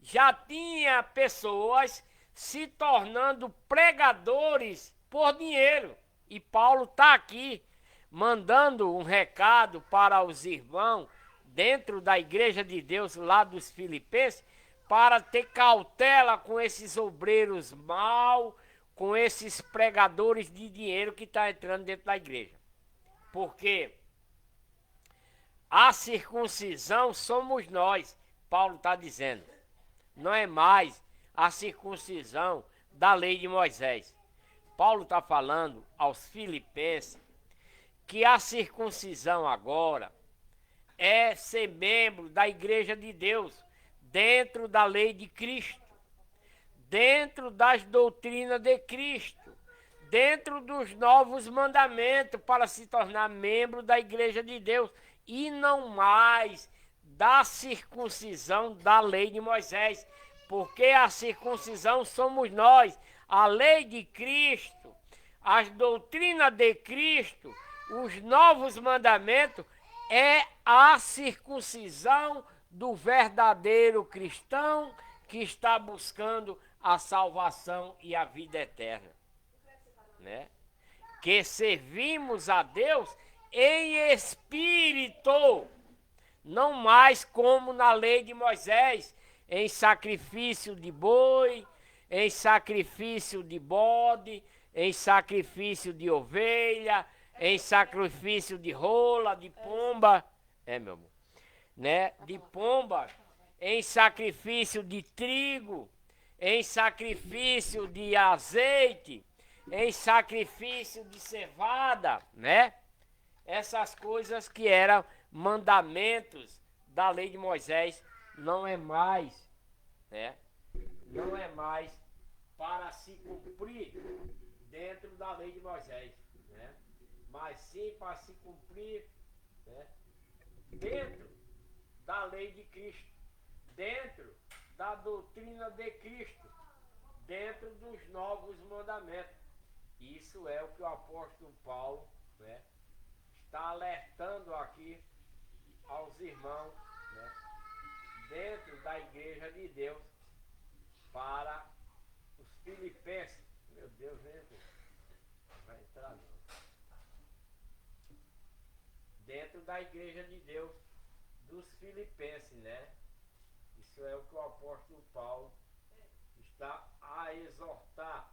já tinha pessoas se tornando pregadores por dinheiro. E Paulo está aqui mandando um recado para os irmãos dentro da igreja de Deus lá dos Filipenses, para ter cautela com esses obreiros mal, com esses pregadores de dinheiro que estão entrando dentro da igreja. Porque a circuncisão somos nós, Paulo está dizendo. Não é mais a circuncisão da lei de Moisés. Paulo está falando aos filipenses que a circuncisão agora é ser membro da igreja de Deus, dentro da lei de Cristo, dentro das doutrinas de Cristo, dentro dos novos mandamentos para se tornar membro da igreja de Deus e não mais da circuncisão da lei de Moisés, porque a circuncisão somos nós, a lei de Cristo, as doutrinas de Cristo, os novos mandamentos é a circuncisão do verdadeiro cristão que está buscando a salvação e a vida eterna, né? Que servimos a Deus em espírito, não mais como na lei de Moisés, em sacrifício de boi, em sacrifício de bode, em sacrifício de ovelha, em sacrifício de rola, de pomba, meu amor, né? De pomba, em sacrifício de trigo, em sacrifício de azeite, em sacrifício de cevada, né? Essas coisas que eram mandamentos da lei de Moisés, não é mais, né? Não é mais para se cumprir dentro da lei de Moisés, né? Mas sim para se cumprir, né, dentro da lei de Cristo, dentro da doutrina de Cristo, dentro dos novos mandamentos. Isso é o que o apóstolo Paulo, né, está alertando aqui aos irmãos, né, dentro da igreja de Deus, para os filipenses. Meu Deus, entra. Vai entrar não. Dentro da igreja de Deus dos filipenses, né? Isso é o que o apóstolo Paulo está a exortar.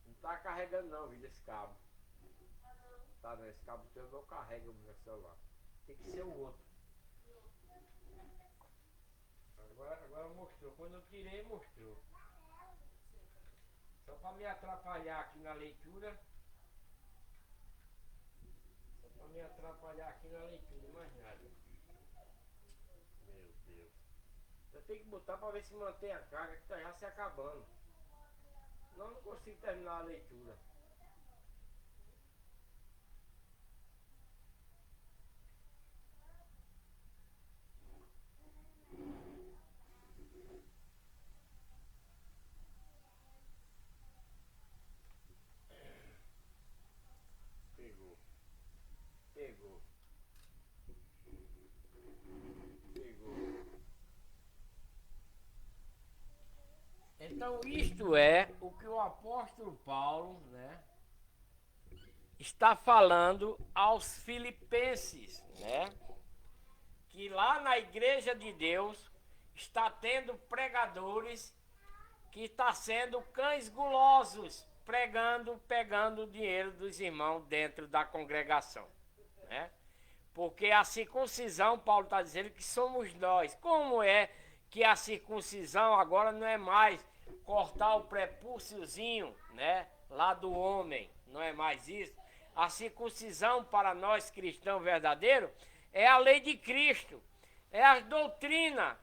Não está carregando não, vida, esse cabo. Tá, não, esse cabo teu não carrega o meu celular. Tem que ser o outro. Agora mostrou. Quando eu tirei, mostrou. Só para me atrapalhar aqui na leitura. Só para me atrapalhar aqui na leitura, mais nada. Meu Deus. Eu tenho que botar para ver se mantém a carga, que tá já se acabando. Senão eu não consigo terminar a leitura. Pegou. Pegou. Pegou. Então isto é o que o apóstolo Paulo, né, está falando aos filipenses, né? Que lá na igreja de Deus está tendo pregadores que está sendo cães gulosos, pegando o dinheiro dos irmãos dentro da congregação, né? Porque a circuncisão, Paulo está dizendo que somos nós. Como é que a circuncisão agora não é mais cortar o prepúciozinho, né, lá do homem, não é mais isso? A circuncisão para nós cristãos verdadeiros é a lei de Cristo, é a doutrina,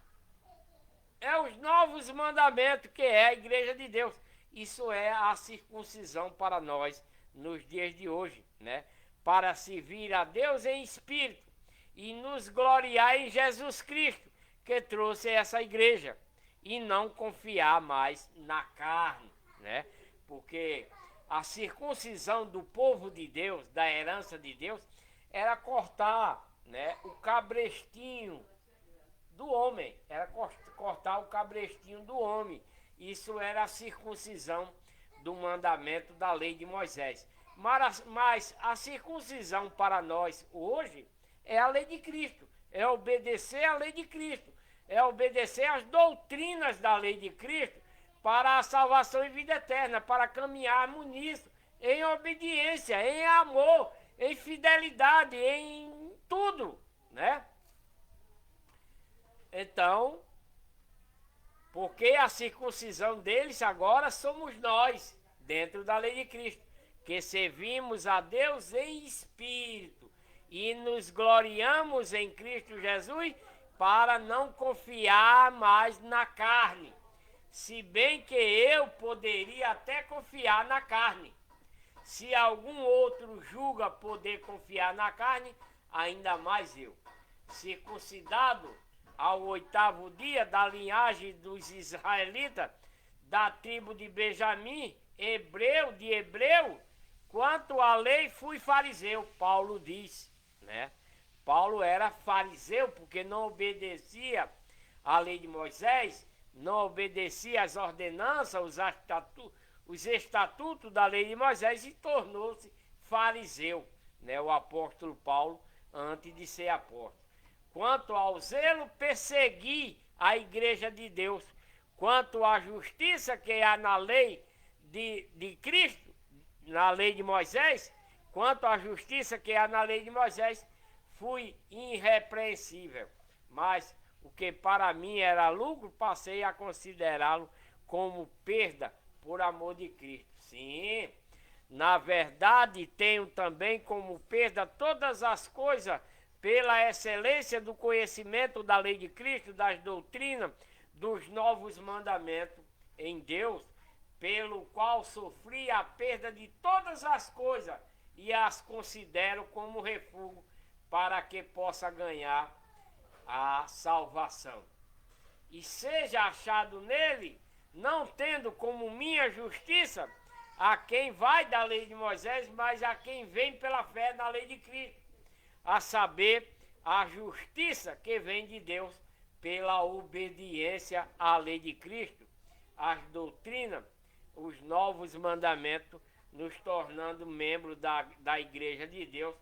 é os novos mandamentos que é a igreja de Deus. Isso é a circuncisão para nós nos dias de hoje, né? Para servir a Deus em espírito e nos gloriar em Jesus Cristo, que trouxe essa igreja, e não confiar mais na carne, né? Porque a circuncisão do povo de Deus, da herança de Deus, era cortar, né, o cabrestinho do homem, era cortar o cabrestinho do homem. Isso era a circuncisão do mandamento da lei de Moisés. Mas a circuncisão para nós hoje é a lei de Cristo, é obedecer à lei de Cristo, é obedecer às doutrinas da lei de Cristo para a salvação e vida eterna, para caminharmos nisso, em obediência, em amor, em fidelidade, em tudo, né? Então, porque a circuncisão deles agora somos nós, dentro da lei de Cristo, que servimos a Deus em espírito e nos gloriamos em Cristo Jesus para não confiar mais na carne. Se bem que eu poderia até confiar na carne. Se algum outro julga poder confiar na carne, ainda mais eu. Circuncidado ao 8º dia da linhagem dos israelitas, da tribo de Benjamim, hebreu de hebreu, quanto à lei fui fariseu, Paulo diz, né? Paulo era fariseu porque não obedecia à lei de Moisés, não obedecia às ordenanças, os estatutos da lei de Moisés e tornou-se fariseu, né? O apóstolo Paulo, antes de ser apóstolo. Quanto ao zelo, persegui a igreja de Deus. Quanto à justiça que há na lei de Cristo, na lei de Moisés, quanto à justiça que há na lei de Moisés, fui irrepreensível. Mas o que para mim era lucro, passei a considerá-lo como perda por amor de Cristo. Sim, na verdade tenho também como perda todas as coisas pela excelência do conhecimento da lei de Cristo, das doutrinas, dos novos mandamentos em Deus, pelo qual sofri a perda de todas as coisas e as considero como refúgio para que possa ganhar a salvação. E seja achado nele, não tendo como minha justiça a quem vai da lei de Moisés, mas a quem vem pela fé na lei de Cristo, a saber, a justiça que vem de Deus pela obediência à lei de Cristo, as doutrinas, os novos mandamentos, nos tornando membros da igreja de Deus,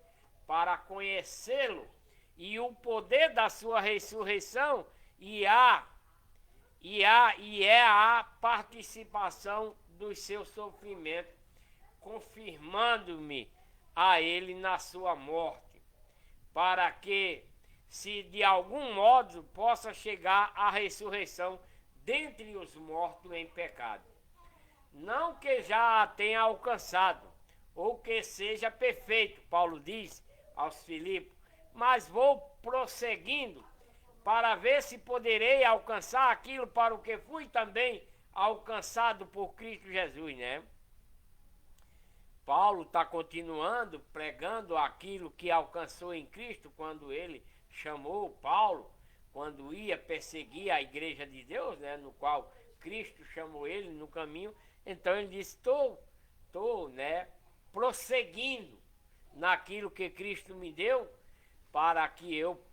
para conhecê-lo e o poder da sua ressurreição e é a participação dos seus sofrimentos, confirmando-me a ele na sua morte, para que, se de algum modo possa chegar à ressurreição dentre os mortos em pecado. Não que já a tenha alcançado, ou que seja perfeito, Paulo diz aos Filipos, mas vou prosseguindo para ver se poderei alcançar aquilo para o que fui também alcançado por Cristo Jesus, né? Paulo está continuando pregando aquilo que alcançou em Cristo quando ele chamou Paulo, quando ia perseguir a igreja de Deus, né, no qual Cristo chamou ele no caminho. Então ele disse: estou, né, prosseguindo naquilo que Cristo me deu, para que eu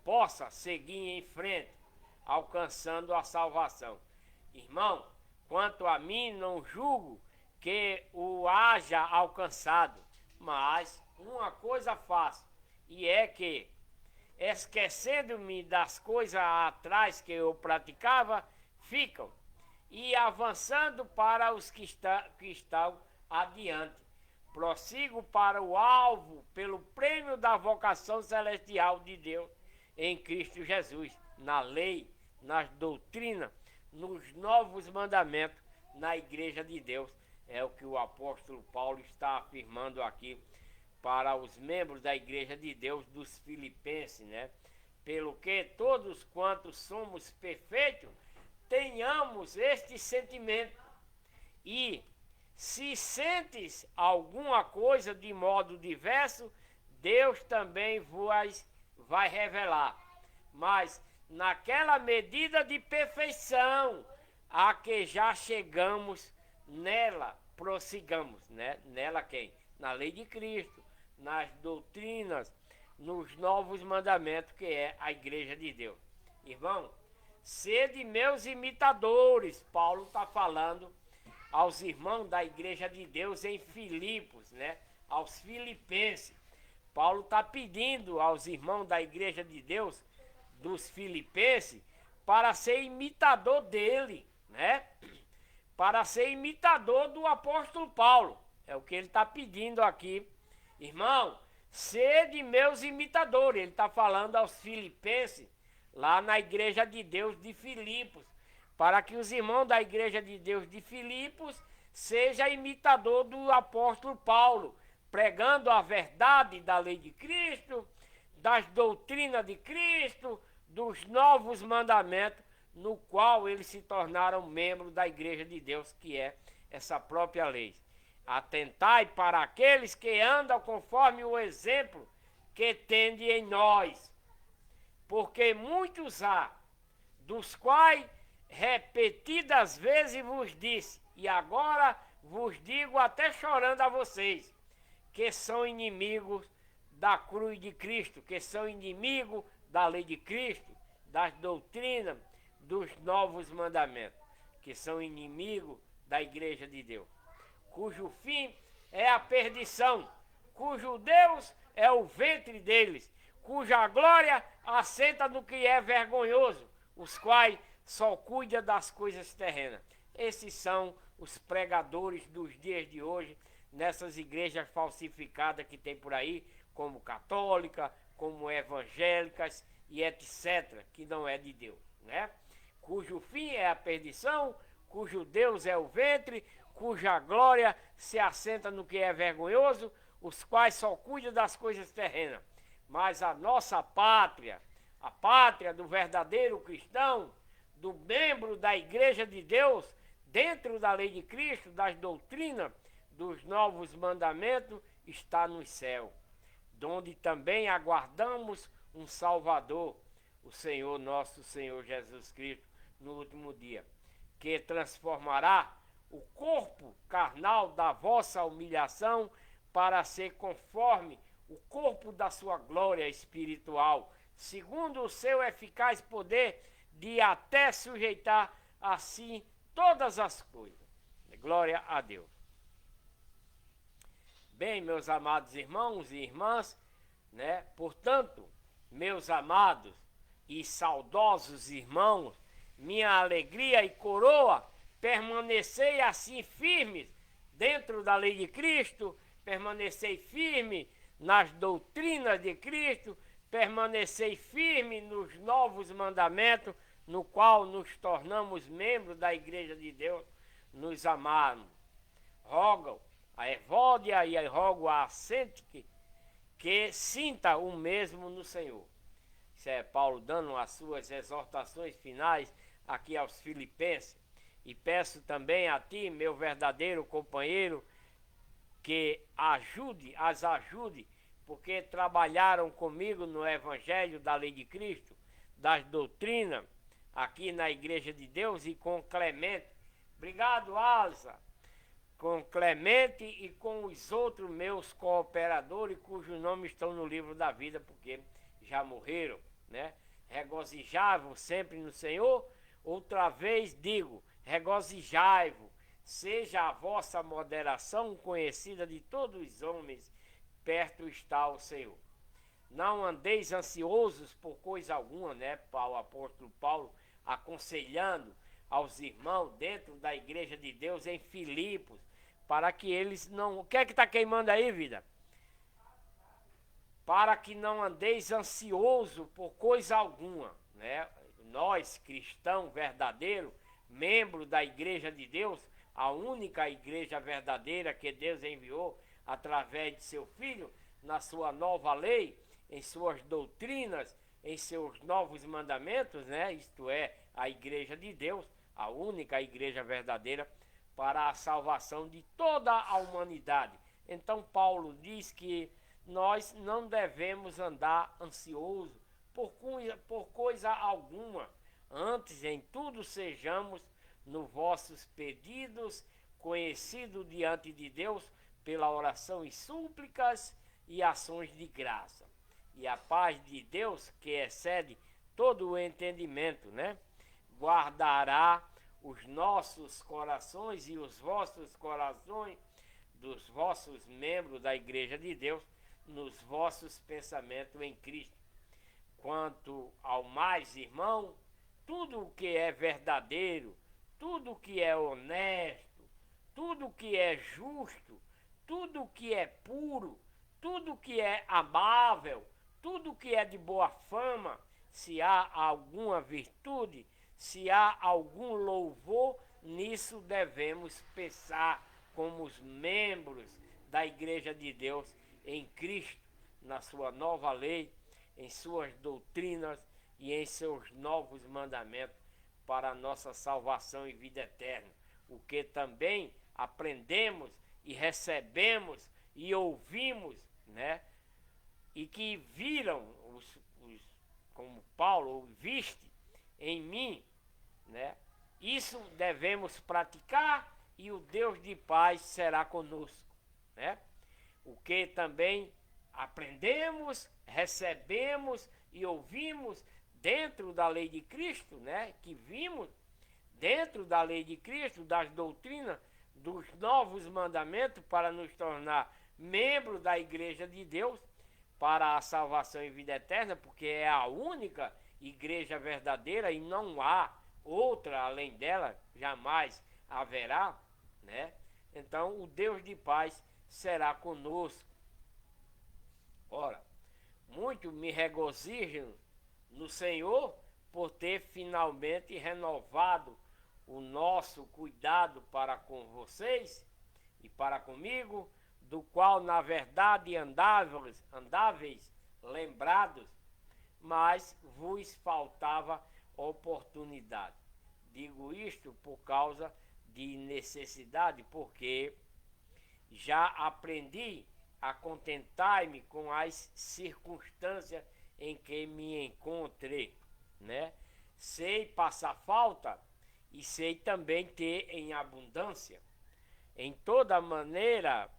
possa seguir em frente, alcançando a salvação. Irmão, quanto a mim, não julgo que o haja alcançado, mas uma coisa faço, e é que, esquecendo-me das coisas atrás que eu praticava, ficam, e avançando para os que estão adiante, prossigo para o alvo, pelo prêmio da vocação celestial de Deus em Cristo Jesus, na lei, nas doutrinas, nos novos mandamentos, na igreja de Deus. É o que o apóstolo Paulo está afirmando aqui para os membros da igreja de Deus dos Filipenses, né? Pelo que todos quantos somos perfeitos, tenhamos este sentimento. E se sentes alguma coisa de modo diverso, Deus também vos vai revelar. Mas naquela medida de perfeição a que já chegamos, nela prossigamos, né? Nela quem? Na lei de Cristo, nas doutrinas, nos novos mandamentos, que é a igreja de Deus. Irmão, sede meus imitadores. Paulo está falando aos irmãos da igreja de Deus em Filipos, né? Aos filipenses. Paulo está pedindo aos irmãos da igreja de Deus dos Filipenses para ser imitador dele, né? Para ser imitador do apóstolo Paulo. É o que ele está pedindo aqui. Irmão, sede meus imitadores. Ele está falando aos filipenses, lá na igreja de Deus de Filipos, para que os irmãos da igreja de Deus de Filipos sejam imitador do apóstolo Paulo, pregando a verdade da lei de Cristo, das doutrinas de Cristo, dos novos mandamentos, no qual eles se tornaram membros da igreja de Deus, que é essa própria lei. Atentai para aqueles que andam conforme o exemplo que tende em nós, porque muitos há, dos quais repetidas vezes vos disse, e agora vos digo até chorando a vocês, que são inimigos da cruz de Cristo, que são inimigos da lei de Cristo, das doutrinas, dos novos mandamentos, que são inimigos da igreja de Deus, cujo fim é a perdição, cujo Deus é o ventre deles, cuja glória assenta no que é vergonhoso, os quais só cuidam das coisas terrenas. Esses são os pregadores dos dias de hoje, nessas igrejas falsificadas que tem por aí, como católica, como evangélicas e etc., que não é de Deus, né? Cujo fim é a perdição, cujo Deus é o ventre, cuja glória se assenta no que é vergonhoso, os quais só cuidam das coisas terrenas. Mas a nossa pátria, a pátria do verdadeiro cristão, do membro da igreja de Deus, dentro da lei de Cristo, das doutrinas, dos novos mandamentos, está no céu, donde também aguardamos um Salvador, o Senhor nosso Senhor Jesus Cristo, no último dia, que transformará o corpo carnal da vossa humilhação para ser conforme o corpo da sua glória espiritual, segundo o seu eficaz poder de até sujeitar a si todas as coisas. Glória a Deus. Bem, meus amados irmãos e irmãs, né? Portanto, meus amados e saudosos irmãos, minha alegria e coroa, permanecei assim firmes dentro da lei de Cristo, permanecei firme nas doutrinas de Cristo, permanecei firme nos novos mandamentos, no qual nos tornamos membros da igreja de Deus, nos amamos. Rogam a Evódia e rogo a Ascente que sinta o mesmo no Senhor. Isso é Paulo dando as suas exortações finais aqui aos filipenses. e peço também a ti, meu verdadeiro companheiro, que as ajude, porque trabalharam comigo no Evangelho da Lei de Cristo, das doutrinas, aqui na Igreja de Deus, e com Clemente. Obrigado, Alza. Com Clemente e com os outros meus cooperadores, cujos nomes estão no livro da vida, porque já morreram, né? Regozijai-vos sempre no Senhor. Outra vez digo, regozijai-vos. Seja a vossa moderação conhecida de todos os homens, perto está o Senhor. Não andeis ansiosos por coisa alguma, né? O apóstolo Paulo aconselhando aos irmãos dentro da igreja de Deus em Filipos, para que eles não... O que é que está queimando aí, vida? Para que não andeis ansioso por coisa alguma, né? Nós, cristãos verdadeiros, membros da igreja de Deus, a única igreja verdadeira que Deus enviou através de seu Filho, na sua nova lei, em suas doutrinas, em seus novos mandamentos, né? Isto é, a igreja de Deus, a única igreja verdadeira para a salvação de toda a humanidade. Então Paulo diz que nós não devemos andar ansioso por coisa alguma. Antes, em tudo, sejamos nos vossos pedidos conhecidos diante de Deus pela oração e súplicas e ações de graça. E a paz de Deus, que excede todo o entendimento, né? Guardará os nossos corações e os vossos corações dos vossos membros da igreja de Deus nos vossos pensamentos em Cristo. Quanto ao mais, irmão, tudo o que é verdadeiro, tudo o que é honesto, tudo o que é justo, tudo o que é puro, tudo o que é amável, tudo o que é de boa fama, se há alguma virtude, se há algum louvor, nisso devemos pensar como os membros da igreja de Deus em Cristo, na sua nova lei, em suas doutrinas e em seus novos mandamentos para a nossa salvação e vida eterna. O que também aprendemos e recebemos e ouvimos, né? E que viram, como Paulo, viste em mim, né? Isso devemos praticar e o Deus de paz será conosco, né? O que também aprendemos, recebemos e ouvimos dentro da lei de Cristo, né? Que vimos dentro da lei de Cristo, das doutrinas, dos novos mandamentos para nos tornar membros da igreja de Deus para a salvação e vida eterna, porque é a única igreja verdadeira e não há outra além dela, jamais haverá, né? Então o Deus de paz será conosco. Ora, muito me regozijo no Senhor por ter finalmente renovado o nosso cuidado para com vocês e para comigo, do qual na verdade andáveis lembrados, mas vos faltava oportunidade. Digo isto por causa de necessidade, porque já aprendi a contentar-me com as circunstâncias em que me encontrei, né? Sei passar falta e sei também ter em abundância. Em toda maneira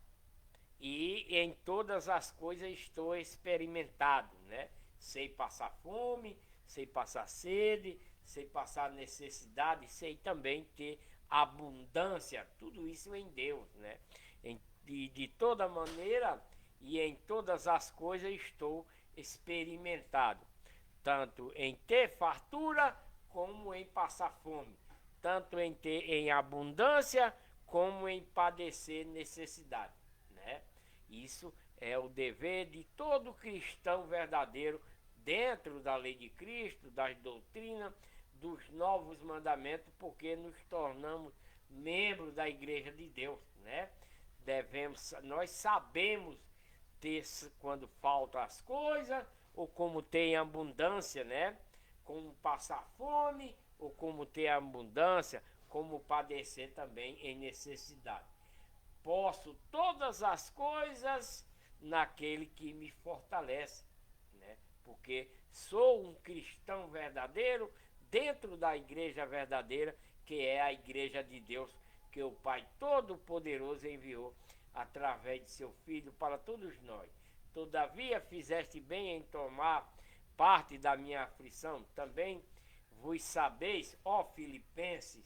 e em todas as coisas estou experimentado, né? Sei passar fome, sei passar sede, sei passar necessidade, sei também ter abundância. Tudo isso em Deus, né? De toda maneira e em todas as coisas estou experimentado, tanto em ter fartura como em passar fome, tanto em ter em abundância como em padecer necessidade, né? Isso é o dever de todo cristão verdadeiro dentro da lei de Cristo, das doutrinas, dos novos mandamentos, porque nos tornamos membros da igreja de Deus, né? Nós sabemos ter quando faltam as coisas, ou como ter abundância, né? Como passar fome, ou como ter abundância, como padecer também em necessidade. Posso todas as coisas naquele que me fortalece, né? Porque sou um cristão verdadeiro dentro da igreja verdadeira, que é a igreja de Deus, que o Pai Todo-Poderoso enviou através de seu Filho para todos nós. Todavia fizeste bem em tomar parte da minha aflição. Também vos sabeis, ó Filipenses,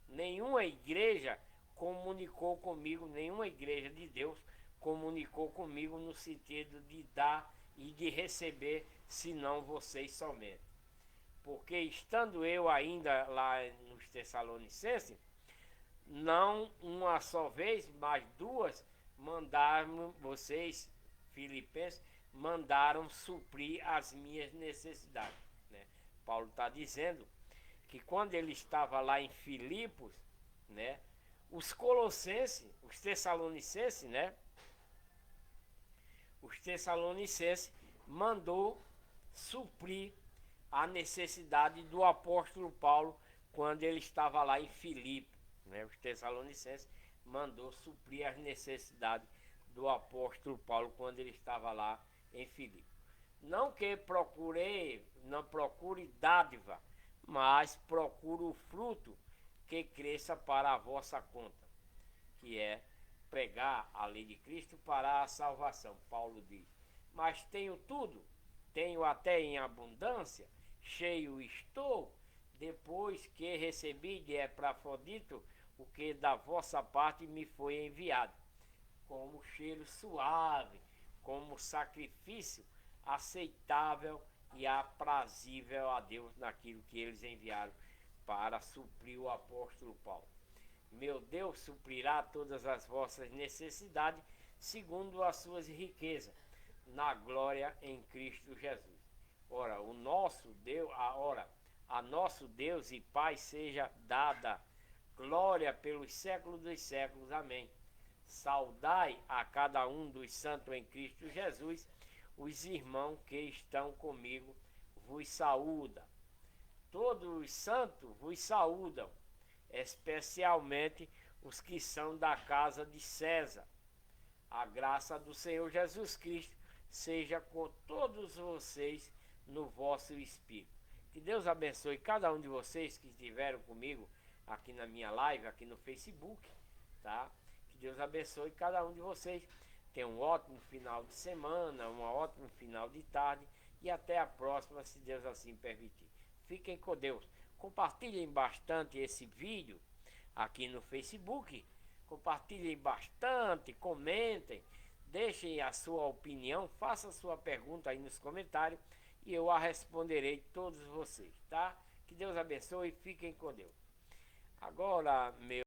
nenhuma igreja comunicou comigo, nenhuma igreja de Deus comunicou comigo no sentido de dar e de receber, senão vocês somente. Porque estando eu ainda lá nos Tessalonicenses, não uma só vez, mas duas, mandaram vocês, filipenses, mandaram suprir as minhas necessidades, né? Paulo está dizendo que quando ele estava lá em Filipos, né, os colossenses, os tessalonicenses, né, os tessalonicenses mandou suprir a necessidade do apóstolo Paulo quando ele estava lá em Filipe, né? Os tessalonicenses mandou suprir as necessidades do apóstolo Paulo quando ele estava lá em Filipe. Não que não procure dádiva, mas procure o fruto que cresça para a vossa conta, que é pregar a lei de Cristo para a salvação. Paulo diz: mas tenho tudo, tenho até em abundância, cheio estou, depois que recebi de Epafrodito o que da vossa parte me foi enviado, como cheiro suave, como sacrifício aceitável e aprazível a Deus naquilo que eles enviaram para suprir o apóstolo Paulo. Meu Deus suprirá todas as vossas necessidades segundo as suas riquezas na glória em Cristo Jesus. Ora, a nosso Deus e Pai seja dada glória pelos séculos dos séculos. Amém. Saudai a cada um dos santos em Cristo Jesus. Os irmãos que estão comigo vos saúdam. Todos os santos vos saúdam, especialmente os que são da casa de César. A graça do Senhor Jesus Cristo seja com todos vocês no vosso espírito. Que Deus abençoe cada um de vocês que estiveram comigo aqui na minha live, aqui no Facebook, tá? Que Deus abençoe cada um de vocês. Tenha um ótimo final de semana, um ótimo final de tarde e até a próxima, se Deus assim permitir. Fiquem com Deus. Compartilhem bastante esse vídeo aqui no Facebook. Compartilhem bastante, comentem, deixem a sua opinião, faça a sua pergunta aí nos comentários e eu a responderei todos vocês, tá? Que Deus abençoe e fiquem com Deus. Agora, meu